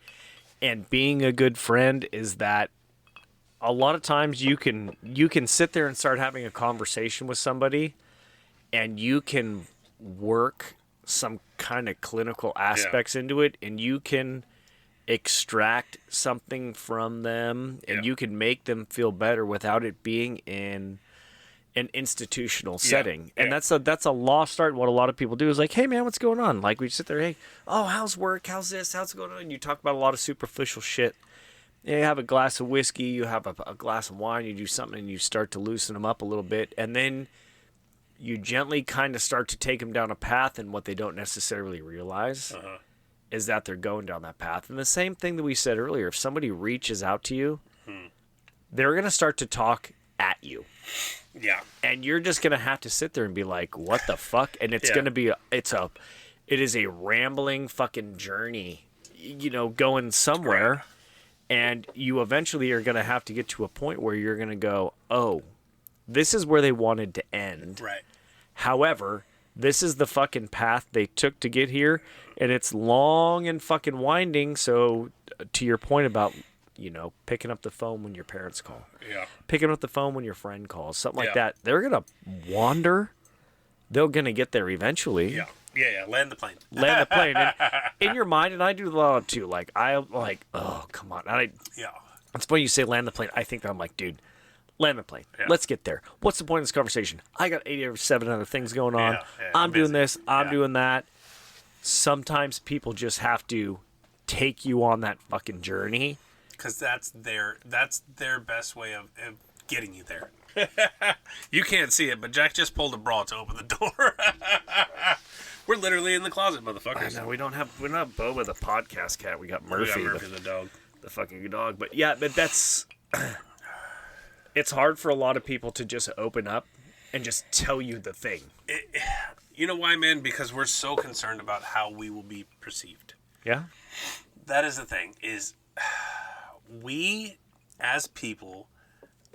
being a good friend is that a lot of times you can sit there and start having a conversation with somebody and you can work some kind of clinical aspects into it, and you can extract something from them, and you can make them feel better without it being in an institutional setting. And that's a lost art. What a lot of people do is like, hey man, what's going on? Like we sit there, hey, oh, how's work? How's this? How's it going on? And you talk about a lot of superficial shit. You have a glass of whiskey, you have a glass of wine, you do something and you start to loosen them up a little bit. And then you gently kind of start to take them down a path, and what they don't necessarily realize is that they're going down that path. And the same thing that we said earlier, if somebody reaches out to you, they're going to start to talk at you. Yeah. And you're just going to have to sit there and be like, what the fuck? And it's going to be, it is a rambling fucking journey, going somewhere. And you eventually are going to have to get to a point where you're going to go, oh, this is where they wanted to end. Right. However, this is the fucking path they took to get here, and it's long and fucking winding. So, to your point about, picking up the phone when your parents call, picking up the phone when your friend calls, something like that, they're gonna wander. They're gonna get there eventually. Yeah. Land the plane. And in your mind, and I do a lot too. Like oh come on. It's funny you say land the plane. I think that I'm like, dude, land the plane. Yeah. Let's get there. What's the point of this conversation? I got 87 other things going on. I'm doing this. I'm doing that. Sometimes people just have to take you on that fucking journey. Because that's their best way of getting you there. You can't see it, but Jack just pulled a bra to open the door. We're literally in the closet, motherfuckers. I know, we're not Boba the podcast cat. We got Murphy, the dog. The fucking dog. But yeah, that's... It's hard for a lot of people to just open up and just tell you the thing. You know why, man? Because we're so concerned about how we will be perceived. Yeah? That is the thing, is we, as people,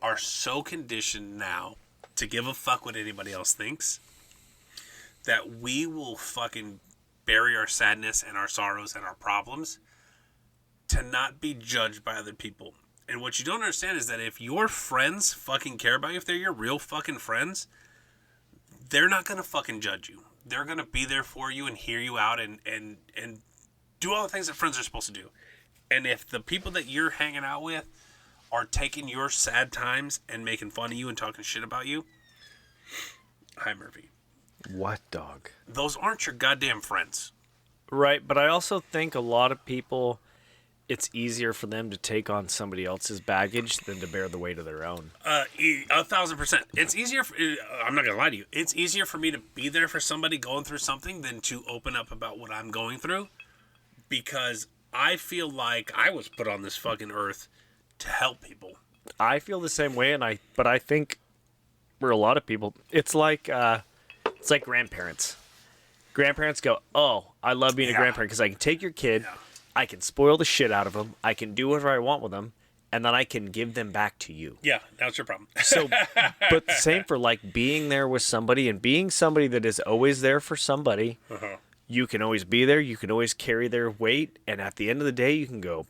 are so conditioned now to give a fuck what anybody else thinks that we will fucking bury our sadness and our sorrows and our problems to not be judged by other people. And what you don't understand is that if your friends fucking care about you, if they're your real fucking friends, they're not going to fucking judge you. They're going to be there for you and hear you out and do all the things that friends are supposed to do. And if the people that you're hanging out with are taking your sad times and making fun of you and talking shit about you, hi, Murphy. What, dog? Those aren't your goddamn friends. Right, but I also think a lot of people... It's easier for them to take on somebody else's baggage than to bear the weight of their own. 1,000%. It's easier. I'm not gonna lie to you. It's easier for me to be there for somebody going through something than to open up about what I'm going through, because I feel like I was put on this fucking earth to help people. I feel the same way, but I think for a lot of people, it's like grandparents. Grandparents go, "Oh, I love being a grandparent because I can take your kid." Yeah. I can spoil the shit out of them. I can do whatever I want with them, and then I can give them back to you. Yeah, that's your problem. So, but the same for like being there with somebody and being somebody that is always there for somebody. You can always be there. You can always carry their weight, and at the end of the day, you can go,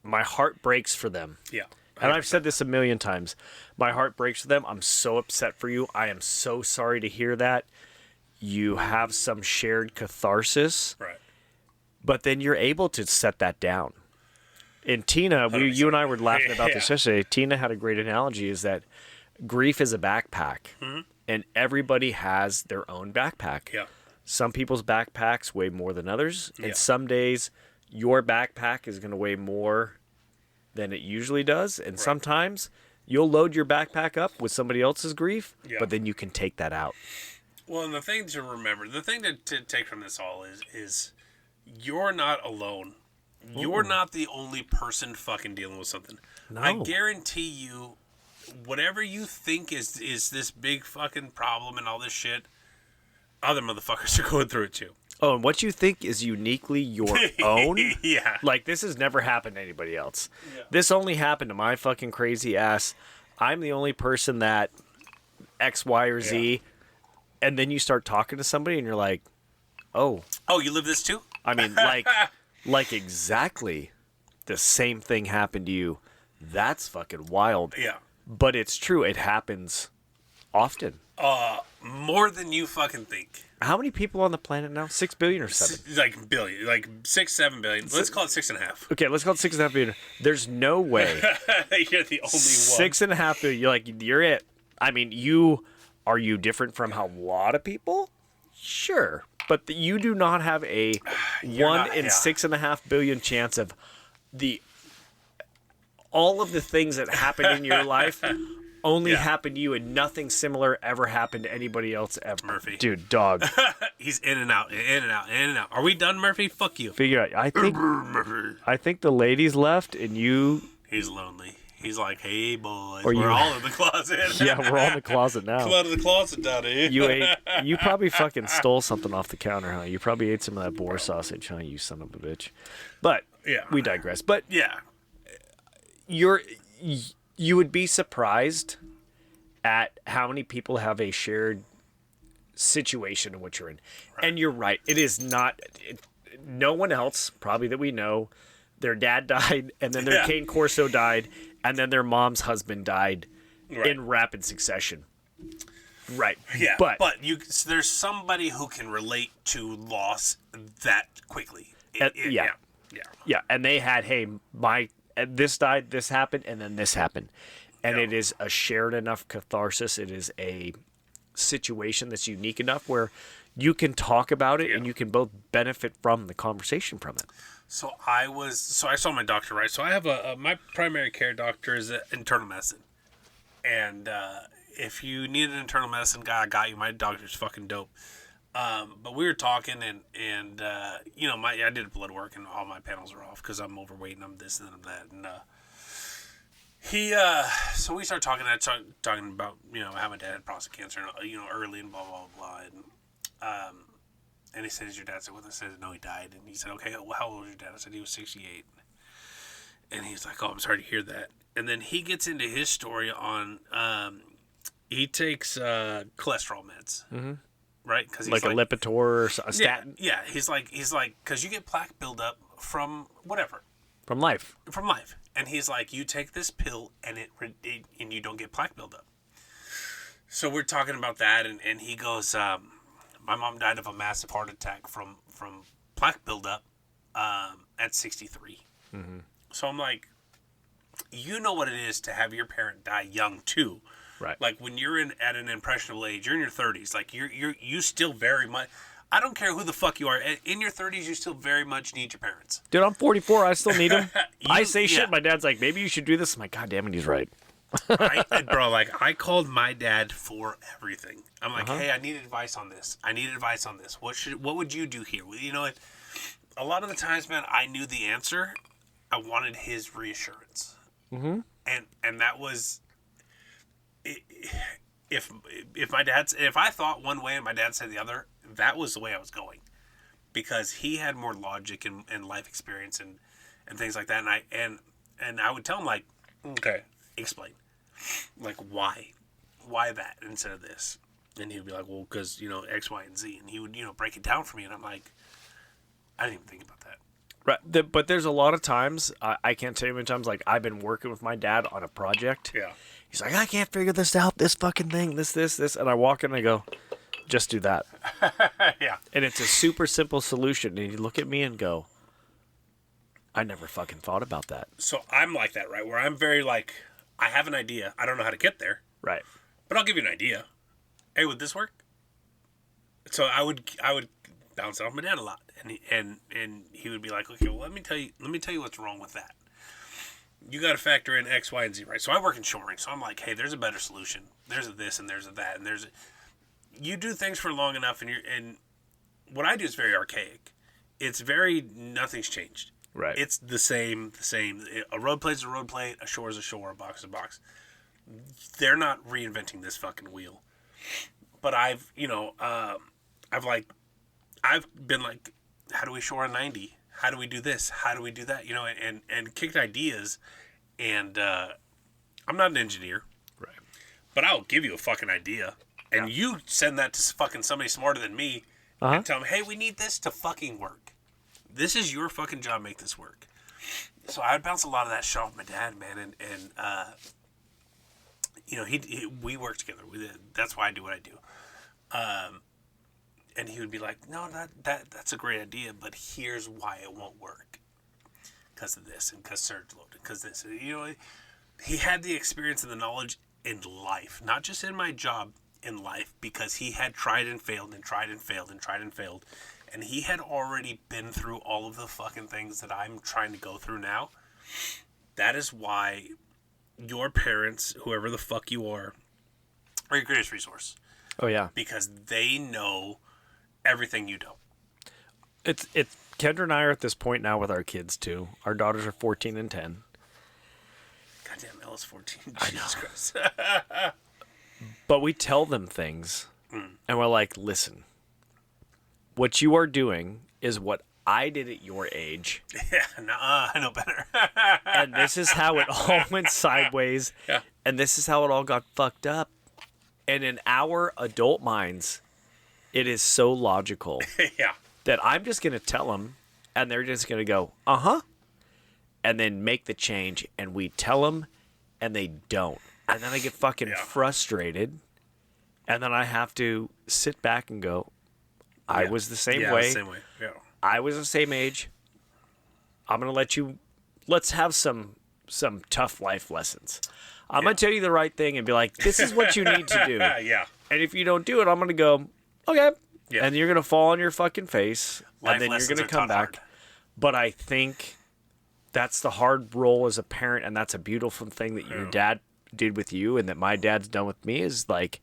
my heart breaks for them. Yeah. And I've said this a million times. My heart breaks for them. I'm so upset for you. I am so sorry to hear that. You have some shared catharsis. Right. But then you're able to set that down. And Tina, you and I were laughing about this yesterday. Tina had a great analogy, is that grief is a backpack. Mm-hmm. And everybody has their own backpack. Yeah. Some people's backpacks weigh more than others. And Yeah. some days your backpack is going to weigh more than it usually does. And sometimes you'll load your backpack up with somebody else's grief, but then you can take that out. Well, and the thing to remember, the thing to take from this all is you're not alone. You're not the only person fucking dealing with something. No. I guarantee you, whatever you think is this big fucking problem and all this shit, other motherfuckers are going through it too. Oh, and what you think is uniquely your own? Yeah. Like, this has never happened to anybody else. Yeah. This only happened to my fucking crazy ass. I'm the only person that X, Y, or Z. And then you start talking to somebody and you're like, oh. Oh, you live this too? I mean, like exactly the same thing happened to you. That's fucking wild. Yeah. But it's true. It happens often. More than you fucking think. How many people on the planet now? 6 billion or 7? Like billion, like 6-7 billion. Let's call it 6.5. Okay, let's call it 6.5 billion. There's no way. You're the only one. 6.5 billion. You're it. I mean, are you different from how a lot of people? Sure, but you do not have a 1 in 6.5 billion chance of all of the things that happen in your life only happen to you, and nothing similar ever happened to anybody else ever. Murphy. Dude, dog. He's in and out, in and out, in and out. Are we done, Murphy? Fuck you. Figure out. I think the ladies left, and you. He's lonely. He's like, hey, boys, Or we're you- all in the closet. Yeah, we're all in the closet now. Come out of the closet down here. You probably fucking stole something off the counter, huh? You probably ate some of that boar sausage, huh? You son of a bitch. But we digress. But Yeah. you would be surprised at how many people have a shared situation in which you're in. Right. And you're right. It is not. No one else, probably that we know, their dad died, and then their cane corso died, and then their mom's husband died in rapid succession. Right. Yeah. But there's somebody who can relate to loss that quickly. Yeah. And they had, hey, this died, this happened, and then this happened. And it is a shared enough catharsis. It is a situation that's unique enough where you can talk about it and you can both benefit from the conversation from it. So I saw my doctor, right? So I have my primary care doctor is internal medicine. And if you need an internal medicine guy, I got you. My doctor's fucking dope. But we were talking, and I did blood work, and all my panels are off because I'm overweight and I'm this and I'm that. And so we started talking. I started talking about how my dad had prostate cancer, early and blah blah blah. And he said, "Is your dad still with us?" I said, "No, he died." And he said, "Okay, well, how old was your dad?" I said, "He was 68." And he's like, "Oh, I'm sorry to hear that." And then he gets into his story on he takes cholesterol meds. Mm-hmm. Right, because like a Lipitor or a statin. Yeah. He's like, because you get plaque buildup from whatever, from life, and he's like, you take this pill and and you don't get plaque buildup. So we're talking about that, and he goes, my mom died of a massive heart attack from plaque buildup at 63. Mm-hmm. So I'm like, you know what it is to have your parent die young too. Right. Like when you're at an impressionable age, you're in your 30s. Like you still very much. I don't care who the fuck you are. In your 30s, you still very much need your parents. Dude, I'm 44. I still need them. I say shit. My dad's like, maybe you should do this. I'm like, God damn it, he's right. Bro, I called my dad for everything. I'm like, hey, I need advice on this. What would you do here? You know what? A lot of the times, man, I knew the answer. I wanted his reassurance. Mm-hmm. And that was. If I thought one way and my dad said the other, that was the way I was going, because he had more logic and life experience and things like that, and I would tell him, like, okay, explain, like, why that instead of this, and he would be like, well, because X, Y, and Z, and he would break it down for me, and I'm like, I didn't even think about that. Right. But there's a lot of times, I can't tell you how many times, like, I've been working with my dad on a project. Yeah. He's like, I can't figure this out, this fucking thing, this. And I walk in and I go, just do that. Yeah. And it's a super simple solution. And you look at me and go, I never fucking thought about that. So I'm like that, right? Where I'm very like, I have an idea. I don't know how to get there. Right. But I'll give you an idea. Hey, would this work? So I would bounce it off my dad a lot, and he would be like, okay, well, let me tell you what's wrong with that. You got to factor in X, Y, and Z, right? So I work in shoring, so I'm like, hey, there's a better solution. There's a this and there's a that and there's a. You do things for long enough, and what I do is very archaic. It's very nothing's changed. Right. It's the same. A road plate is a road plate. A shore is a shore. A box is a box. They're not reinventing this fucking wheel. But I've been like, how do we shore a 90? How do we do this? How do we do that? And kicked ideas. And I'm not an engineer. Right. But I'll give you a fucking idea. And you send that to fucking somebody smarter than me. And tell them, hey, we need this to fucking work. This is your fucking job. Make this work. So I would bounce a lot of that shit off my dad, man. We work together. That's why I do what I do. And he would be like, no, that's a great idea, but here's why it won't work. Because of this, and because surge loaded, because this. He had the experience and the knowledge in life, not just in my job, in life, because he had tried and failed and tried and failed and tried and failed. And he had already been through all of the fucking things that I'm trying to go through now. That is why your parents, whoever the fuck you are your greatest resource. Oh, yeah. Because they know everything you don't. It's Kendra and I are at this point now with our kids, too. Our daughters are 14 and 10. Goddamn, Ella's 14. Jesus Christ. But we tell them things, and we're like, listen, what you are doing is what I did at your age. Yeah, I know better. And this is how it all went sideways. Yeah. And this is how it all got fucked up. And in our adult minds, it is so logical Yeah. that I'm just going to tell them, and they're just going to go, uh-huh, and then make the change. And we tell them, and they don't. And then I get fucking frustrated, and then I have to sit back and go, I was the same way. Same way. Yeah. I was the same age. I'm going to let's have some tough life lessons. I'm going to tell you the right thing and be like, this is what you need to do. Yeah. And if you don't do it, I'm going to go, okay. Yeah. And you're going to fall on your fucking face. Life and then you're lessons going to are come taught back. hard. But I think that's the hard role as a parent, and that's a beautiful thing that your dad did with you and that my dad's done with me is like,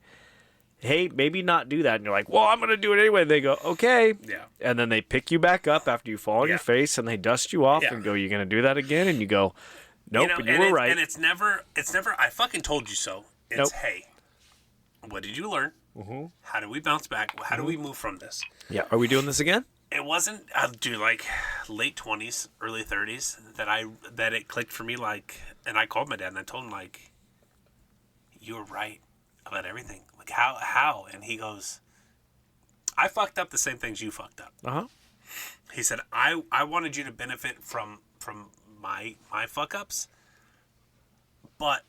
hey, maybe not do that. And you're like, well, I'm going to do it anyway. They go, okay. Yeah. And then they pick you back up after you fall on your face and they dust you off and go, you're going to do that again? And you go, nope, and you were right. And it's never, I fucking told you so. It's, Nope. hey, what did you learn? Mm-hmm. How do we bounce back? How do we move from this? Yeah. Are we doing this again? It wasn't, dude, like late 20s, early 30s that it clicked for me, like, and I called my dad and I told him, like, you were right about everything. Like, how? And he goes, I fucked up the same things you fucked up. Uh-huh. He said, I wanted you to benefit from my fuck-ups, but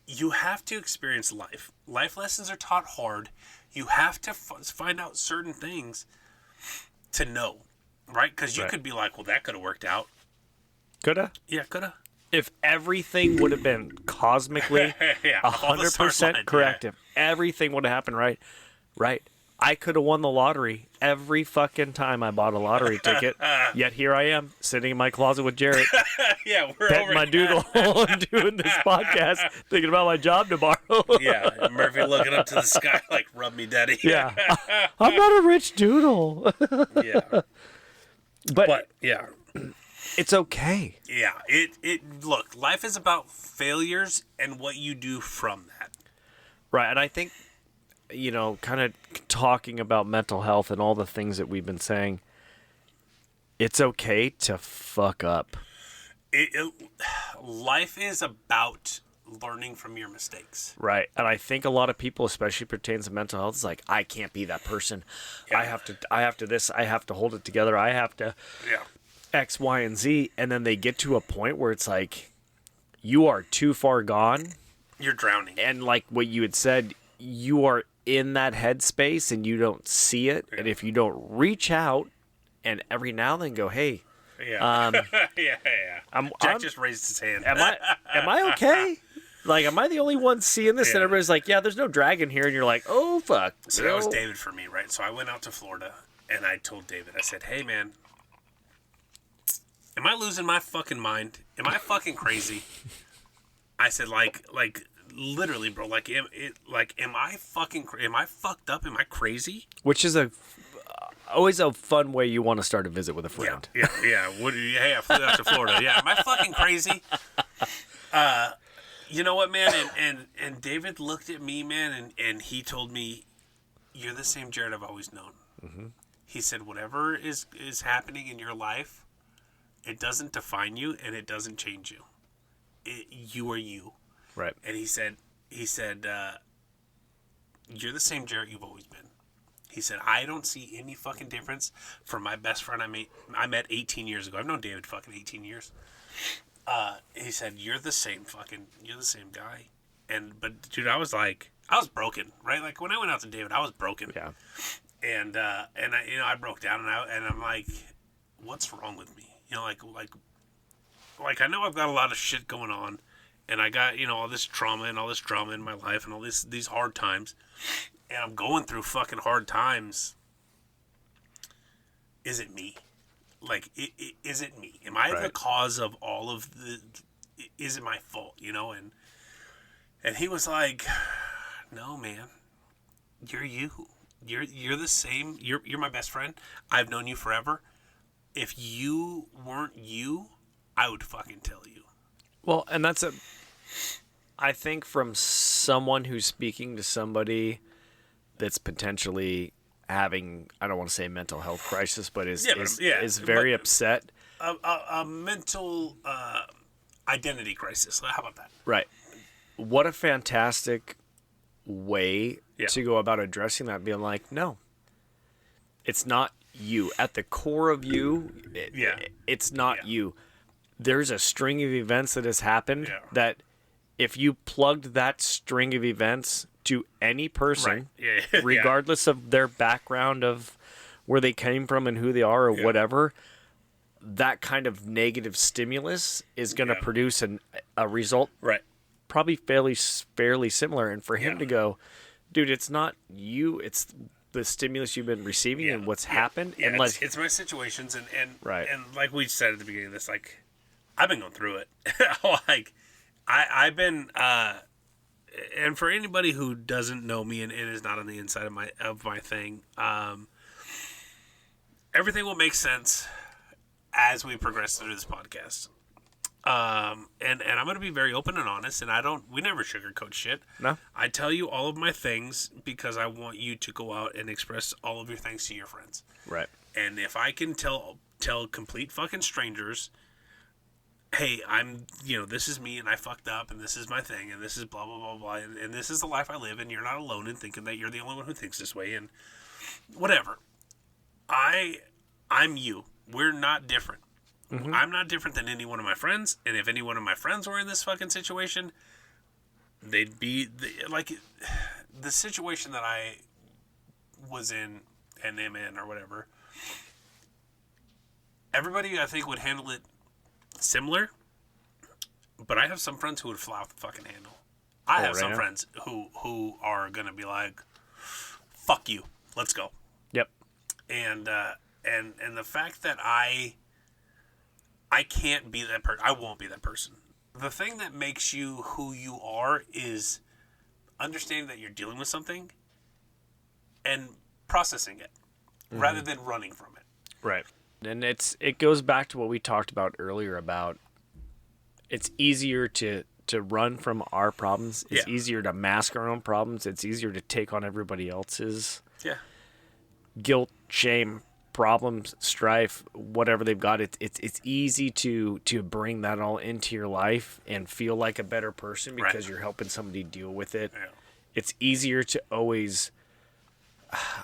you have to experience life. Life lessons are taught hard. You have to find out certain things to know, right? Because you could be like, well, that could have worked out. Coulda? Yeah, coulda. If everything would have been cosmically 100% correct, if everything would have happened right, I could have won the lottery every fucking time I bought a lottery ticket. Yet here I am, sitting in my closet with Jerett, Yeah, we're petting over my doodle and doing this podcast, thinking about my job tomorrow. Yeah, and Murphy looking up to the sky like, rub me, daddy. Yeah. I'm not a rich doodle. Yeah. But yeah. It's okay. Yeah. Look, life is about failures and what you do from that. Right, and I think, kind of talking about mental health and all the things that we've been saying, it's okay to fuck up. Life is about learning from your mistakes. Right, and I think a lot of people, especially pertains to mental health, is like, I can't be that person. Yeah. I have to hold it together. I have to. Yeah. X, Y, and Z, and then they get to a point where it's like, you are too far gone. You're drowning. And like what you had said, you are in that headspace and you don't see it. Yeah. And if you don't reach out and every now and then go, hey, Yeah. Yeah. Jack just raised his hand. am I okay? Like, am I the only one seeing this? Yeah. And everybody's like, yeah, there's no dragon here. And you're like, oh, fuck. So that was David for me, right? So I went out to Florida, and I told David, I said, hey, man, am I losing my fucking mind? Am I fucking crazy? I said, like, literally, bro, like, am I fucked up? Am I crazy? Which is always a fun way you want to start a visit with a friend. Yeah. Hey, I flew out to Florida. Yeah, am I fucking crazy? You know what, man? And David looked at me, man, and he told me, you're the same Jerett I've always known. Mm-hmm. He said, whatever is happening in your life, it doesn't define you and it doesn't change you. You are you. Right. And he said, you're the same Jerett you've always been. He said, I don't see any fucking difference from my best friend I met 18 years ago. I've known David fucking 18 years. He said, you're the same guy. But dude, I was broken, right? Like when I went out to David, I was broken. Yeah. And I broke down and I'm like, what's wrong with me? You know, like I know I've got a lot of shit going on and I got, all this trauma and all this drama in my life and all these hard times and I'm going through fucking hard times. Is it me? Like, is it me? Am I the cause of all of is it my fault, And he was like, no, man, you're you. You're the same. You're my best friend. I've known you forever. If you weren't you, I would fucking tell you. Well, and I think from someone who's speaking to somebody that's potentially having, I don't want to say mental health crisis, but is very upset. A mental identity crisis. How about that? Right. What a fantastic way to go about addressing that, being like, no, it's not you. At the core of you, it's not you. There's a string of events that has happened that if you plugged that string of events to any person, regardless of their background, of where they came from and who they are or whatever, that kind of negative stimulus is going to produce a result probably fairly similar. And for him to go, dude, it's not you, it's the stimulus you've been receiving and what's happened. Yeah, and it's my situations and like we said at the beginning of this, like, I've been going through it. Like, I've been and for anybody who doesn't know me and is not on the inside of my thing, everything will make sense as we progress through this podcast. And I'm going to be very open and honest, and we never sugarcoat shit. No. I tell you all of my things because I want you to go out and express all of your things to your friends. Right. And if I can tell complete fucking strangers, hey, this is me and I fucked up and this is my thing and this is blah, blah, blah, blah, and this is the life I live and you're not alone in thinking that you're the only one who thinks this way and whatever. I'm you. We're not different. Mm-hmm. I'm not different than any one of my friends, and if any one of my friends were in this fucking situation, they'd be like the situation that I was in and am in or whatever. Everybody, I think, would handle it similar, but I have some friends who would fly off the fucking handle. I have some friends who are gonna be like, "Fuck you, let's go." Yep. And the fact that I can't be that person. I won't be that person. The thing that makes you who you are is understanding that you're dealing with something and processing it rather than running from it. Right. And it goes back to what we talked about earlier about it's easier to run from our problems. It's easier to mask our own problems. It's easier to take on everybody else's guilt, shame, problems, strife, whatever they've got. It's easy to bring that all into your life and feel like a better person because you're helping somebody deal with it. Yeah. It's easier to always,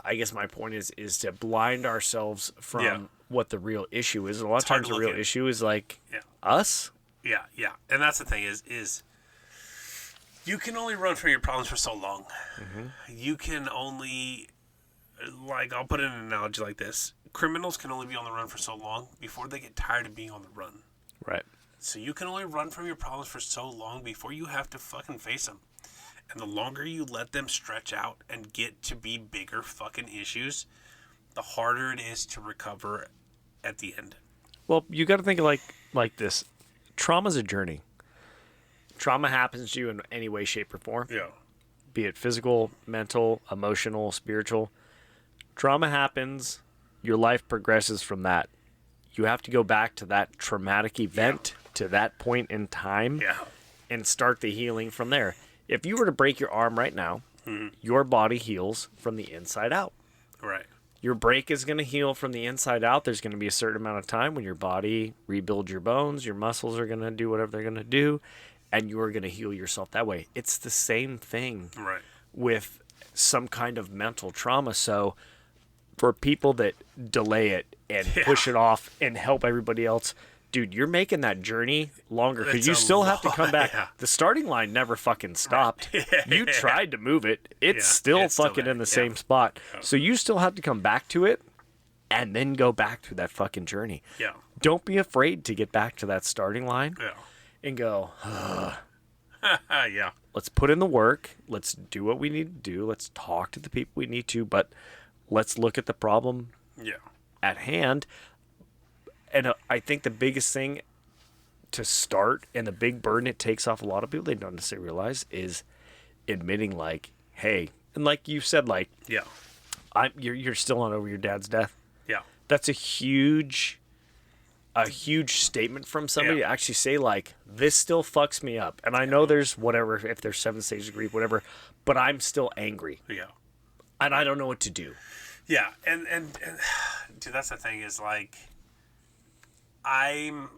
I guess my point is to blind ourselves from what the real issue is. A lot of hard times to the look real at. issue is like Yeah. us. Yeah. And that's the thing is you can only run from your problems for so long. You can only, like, I'll put in an analogy like this. Criminals can only be on the run for so long before they get tired of being on the run. Right. So you can only run from your problems for so long before you have to fucking face them. And the longer you let them stretch out and get to be bigger fucking issues, the harder it is to recover at the end. Well, you got to think like this. Trauma's a journey. Trauma happens to you in any way, shape, or form. Yeah. Be it physical, mental, emotional, spiritual. Trauma happens. Your life progresses from that. You have to go back to that traumatic event, to that point in time, and start the healing from there. If you were to break your arm right now, your body heals from the inside out. Right. Your break is going to heal from the inside out. There's going to be a certain amount of time when your body rebuilds your bones, your muscles are going to do whatever they're going to do, and you're going to heal yourself that way. It's the same thing with some kind of mental trauma. So for people that delay it and push it off and help everybody else, dude, you're making that journey longer because you still have to come back. Yeah. The starting line never fucking stopped. You tried to move it. It's still fucking in the same spot. So you still have to come back to it and then go back through that fucking journey. Yeah. Don't be afraid to get back to that starting line and go, yeah. let's put in the work. Let's do what we need to do. Let's talk to the people we need to, but let's look at the problem at hand. And I think the biggest thing to start and the big burden it takes off a lot of people they don't necessarily realize is admitting, like, hey, and like you said, like, you're still on over your dad's death. Yeah. That's a huge statement from somebody to actually say, like, this still fucks me up. And I know there's whatever, if there's 7 stages of grief, whatever, but I'm still angry. Yeah. And I don't know what to do. Yeah. And dude, that's the thing is, like, I'm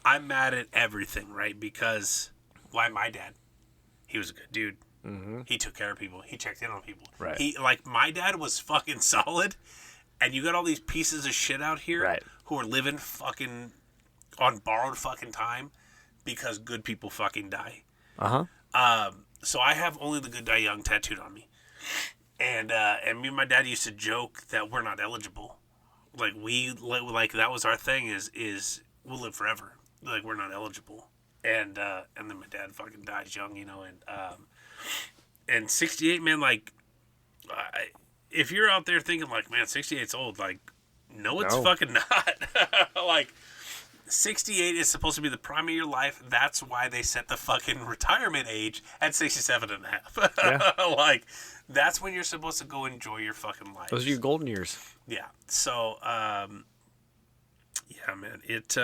mad at everything, right? Because why my dad? He was a good dude. Mm-hmm. He took care of people. He checked in on people. Right. He, like, my dad was fucking solid, and you got all these pieces of shit out here who are living fucking on borrowed fucking time because good people fucking die. So I have only the good die young tattooed on me, and me and my dad used to joke that we're not eligible. Like that was our thing is we'll live forever. Like, we're not eligible. And then my dad fucking dies young, you know, and 68, man, like, if you're out there thinking, like, man, 68's old, like, no, it's fucking not. Like, 68 is supposed to be the prime of your life. That's why they set the fucking retirement age at 67 and a half. Like, that's when you're supposed to go enjoy your fucking life. Those are your golden years. Yeah. So, yeah, man, it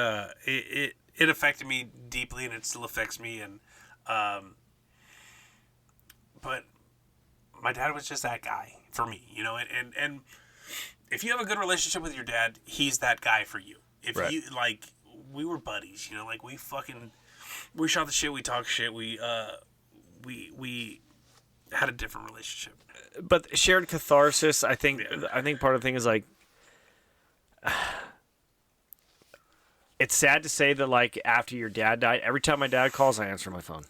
affected me deeply, and it still affects me. And, but my dad was just that guy for me, you know. And if you have a good relationship with your dad, he's that guy for you. If you like, we were buddies, you know. Like, we shot the shit, we talked shit, we had a different relationship. But shared catharsis, I think part of the thing is, like, it's sad to say that, like, after your dad died, every time my dad calls, I answer my phone.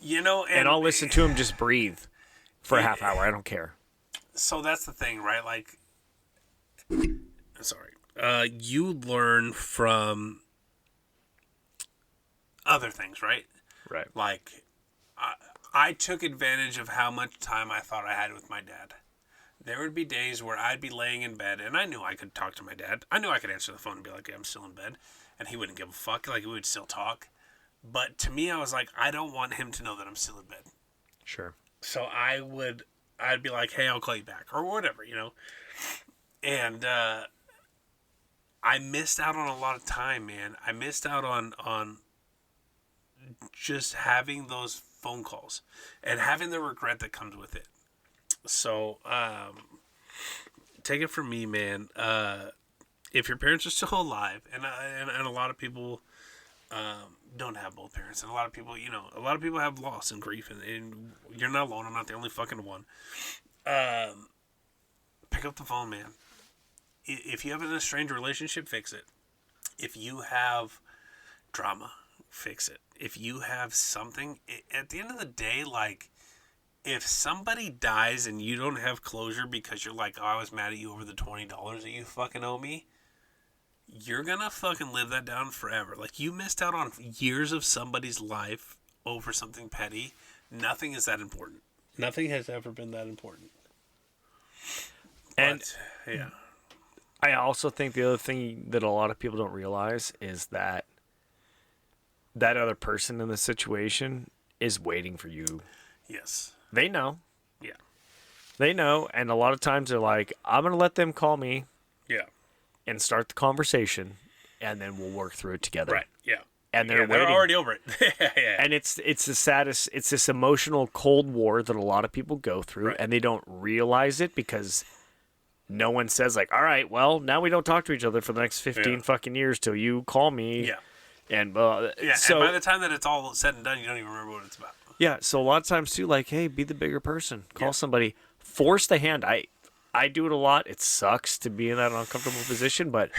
You know, and I'll listen to him just breathe for a half hour. I don't care. So that's the thing, right? Like, sorry. You learn from other things, right? Right. Like, I took advantage of how much time I thought I had with my dad. There would be days where I'd be laying in bed, and I knew I could talk to my dad. I knew I could answer the phone and be like, hey, I'm still in bed. And he wouldn't give a fuck. Like, we would still talk. But to me, I was like, I don't want him to know that I'm still in bed. Sure. So I'd be like, hey, I'll call you back. Or whatever, you know. And I missed out on a lot of time, man. I missed out on just having those phone calls and having the regret that comes with it. So, take it from me, man. If your parents are still alive, and a lot of people don't have both parents, and a lot of people, you know, a lot of people have loss and grief, and you're not alone. I'm not the only fucking one. Pick up the phone, man. if you have an estranged relationship, fix it. If you have drama, fix it. If you have something, at the end of the day, like, if somebody dies and you don't have closure because you're like, oh, I was mad at you over the $20 that you fucking owe me, you're gonna fucking live that down forever. Like, you missed out on years of somebody's life over something petty. Nothing is that important. Nothing has ever been that important. And but, yeah. I also think the other thing that a lot of people don't realize is that that other person in the situation is waiting for you. Yes. They know. Yeah. They know, and a lot of times they're like, I'm going to let them call me. Yeah. And start the conversation, and then we'll work through it together. Right, yeah. And they're waiting. They're already over it. Yeah. And it's the saddest, it's this emotional Cold War that a lot of people go through, right. and they don't realize it because no one says, like, all right, well, now we don't talk to each other for the next 15 fucking years till you call me. Yeah. And, so, and by the time that it's all said and done, you don't even remember what it's about. Yeah, so a lot of times, too, like, hey, be the bigger person. Call somebody. Force the hand. I do it a lot. It sucks to be in that uncomfortable position, but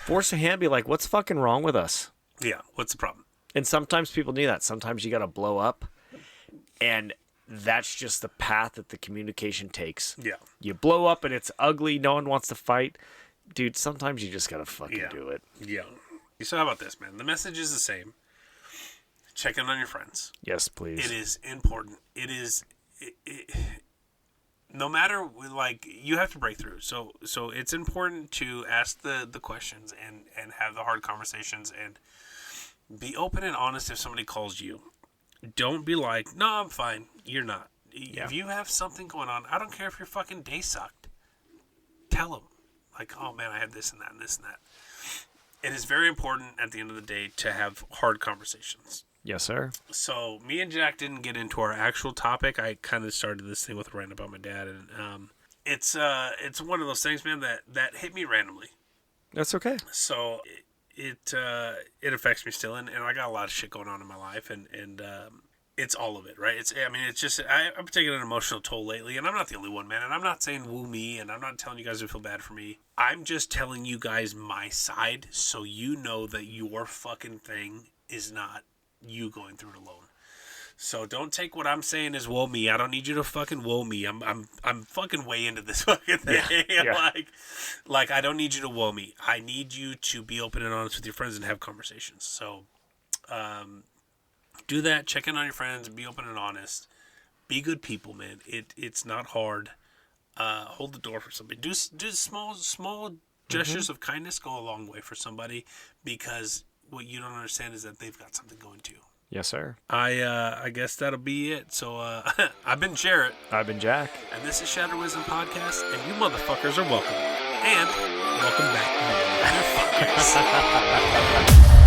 force a hand. Be like, what's fucking wrong with us? Yeah, what's the problem? And sometimes people need that. Sometimes you got to blow up, and that's just the path that the communication takes. Yeah. You blow up and it's ugly. No one wants to fight. Dude, sometimes you just got to fucking do it. Yeah. So how about this, man? The message is the same. Check in on your friends. Yes, please. It is important. It is... no matter, like, you have to break through. So it's important to ask the questions and have the hard conversations and be open and honest if somebody calls you. Don't be like, no, I'm fine. You're not. Yeah. If you have something going on, I don't care if your fucking day sucked. Tell them. Like, oh, man, I had this and that and this and that. It is very important at the end of the day to have hard conversations. Yes, sir. So me and Jack didn't get into our actual topic. I kind of started this thing with a rant about my dad, and it's one of those things, man, that hit me randomly. That's okay. So it affects me still, and I got a lot of shit going on in my life, and it's all of it, right? It's just I'm taking an emotional toll lately, and I'm not the only one, man. And I'm not saying woo me, and I'm not telling you guys to feel bad for me. I'm just telling you guys my side, so you know that your fucking thing is not you going through it alone. So don't take what I'm saying as woe me. I don't need you to fucking woe me. I'm fucking way into this fucking thing. Yeah. Like I don't need you to woe me. I need you to be open and honest with your friends and have conversations. So do that. Check in on your friends. Be open and honest. Be good people, man. It's not hard. Hold the door for somebody. Do small gestures of kindness go a long way for somebody, because what you don't understand is that they've got something going too. Yes, sir. I guess that'll be it. So I've been Jerett. I've been Jack. And this is Shadow Wisdom Podcast, and you motherfuckers are welcome. And welcome back, motherfuckers.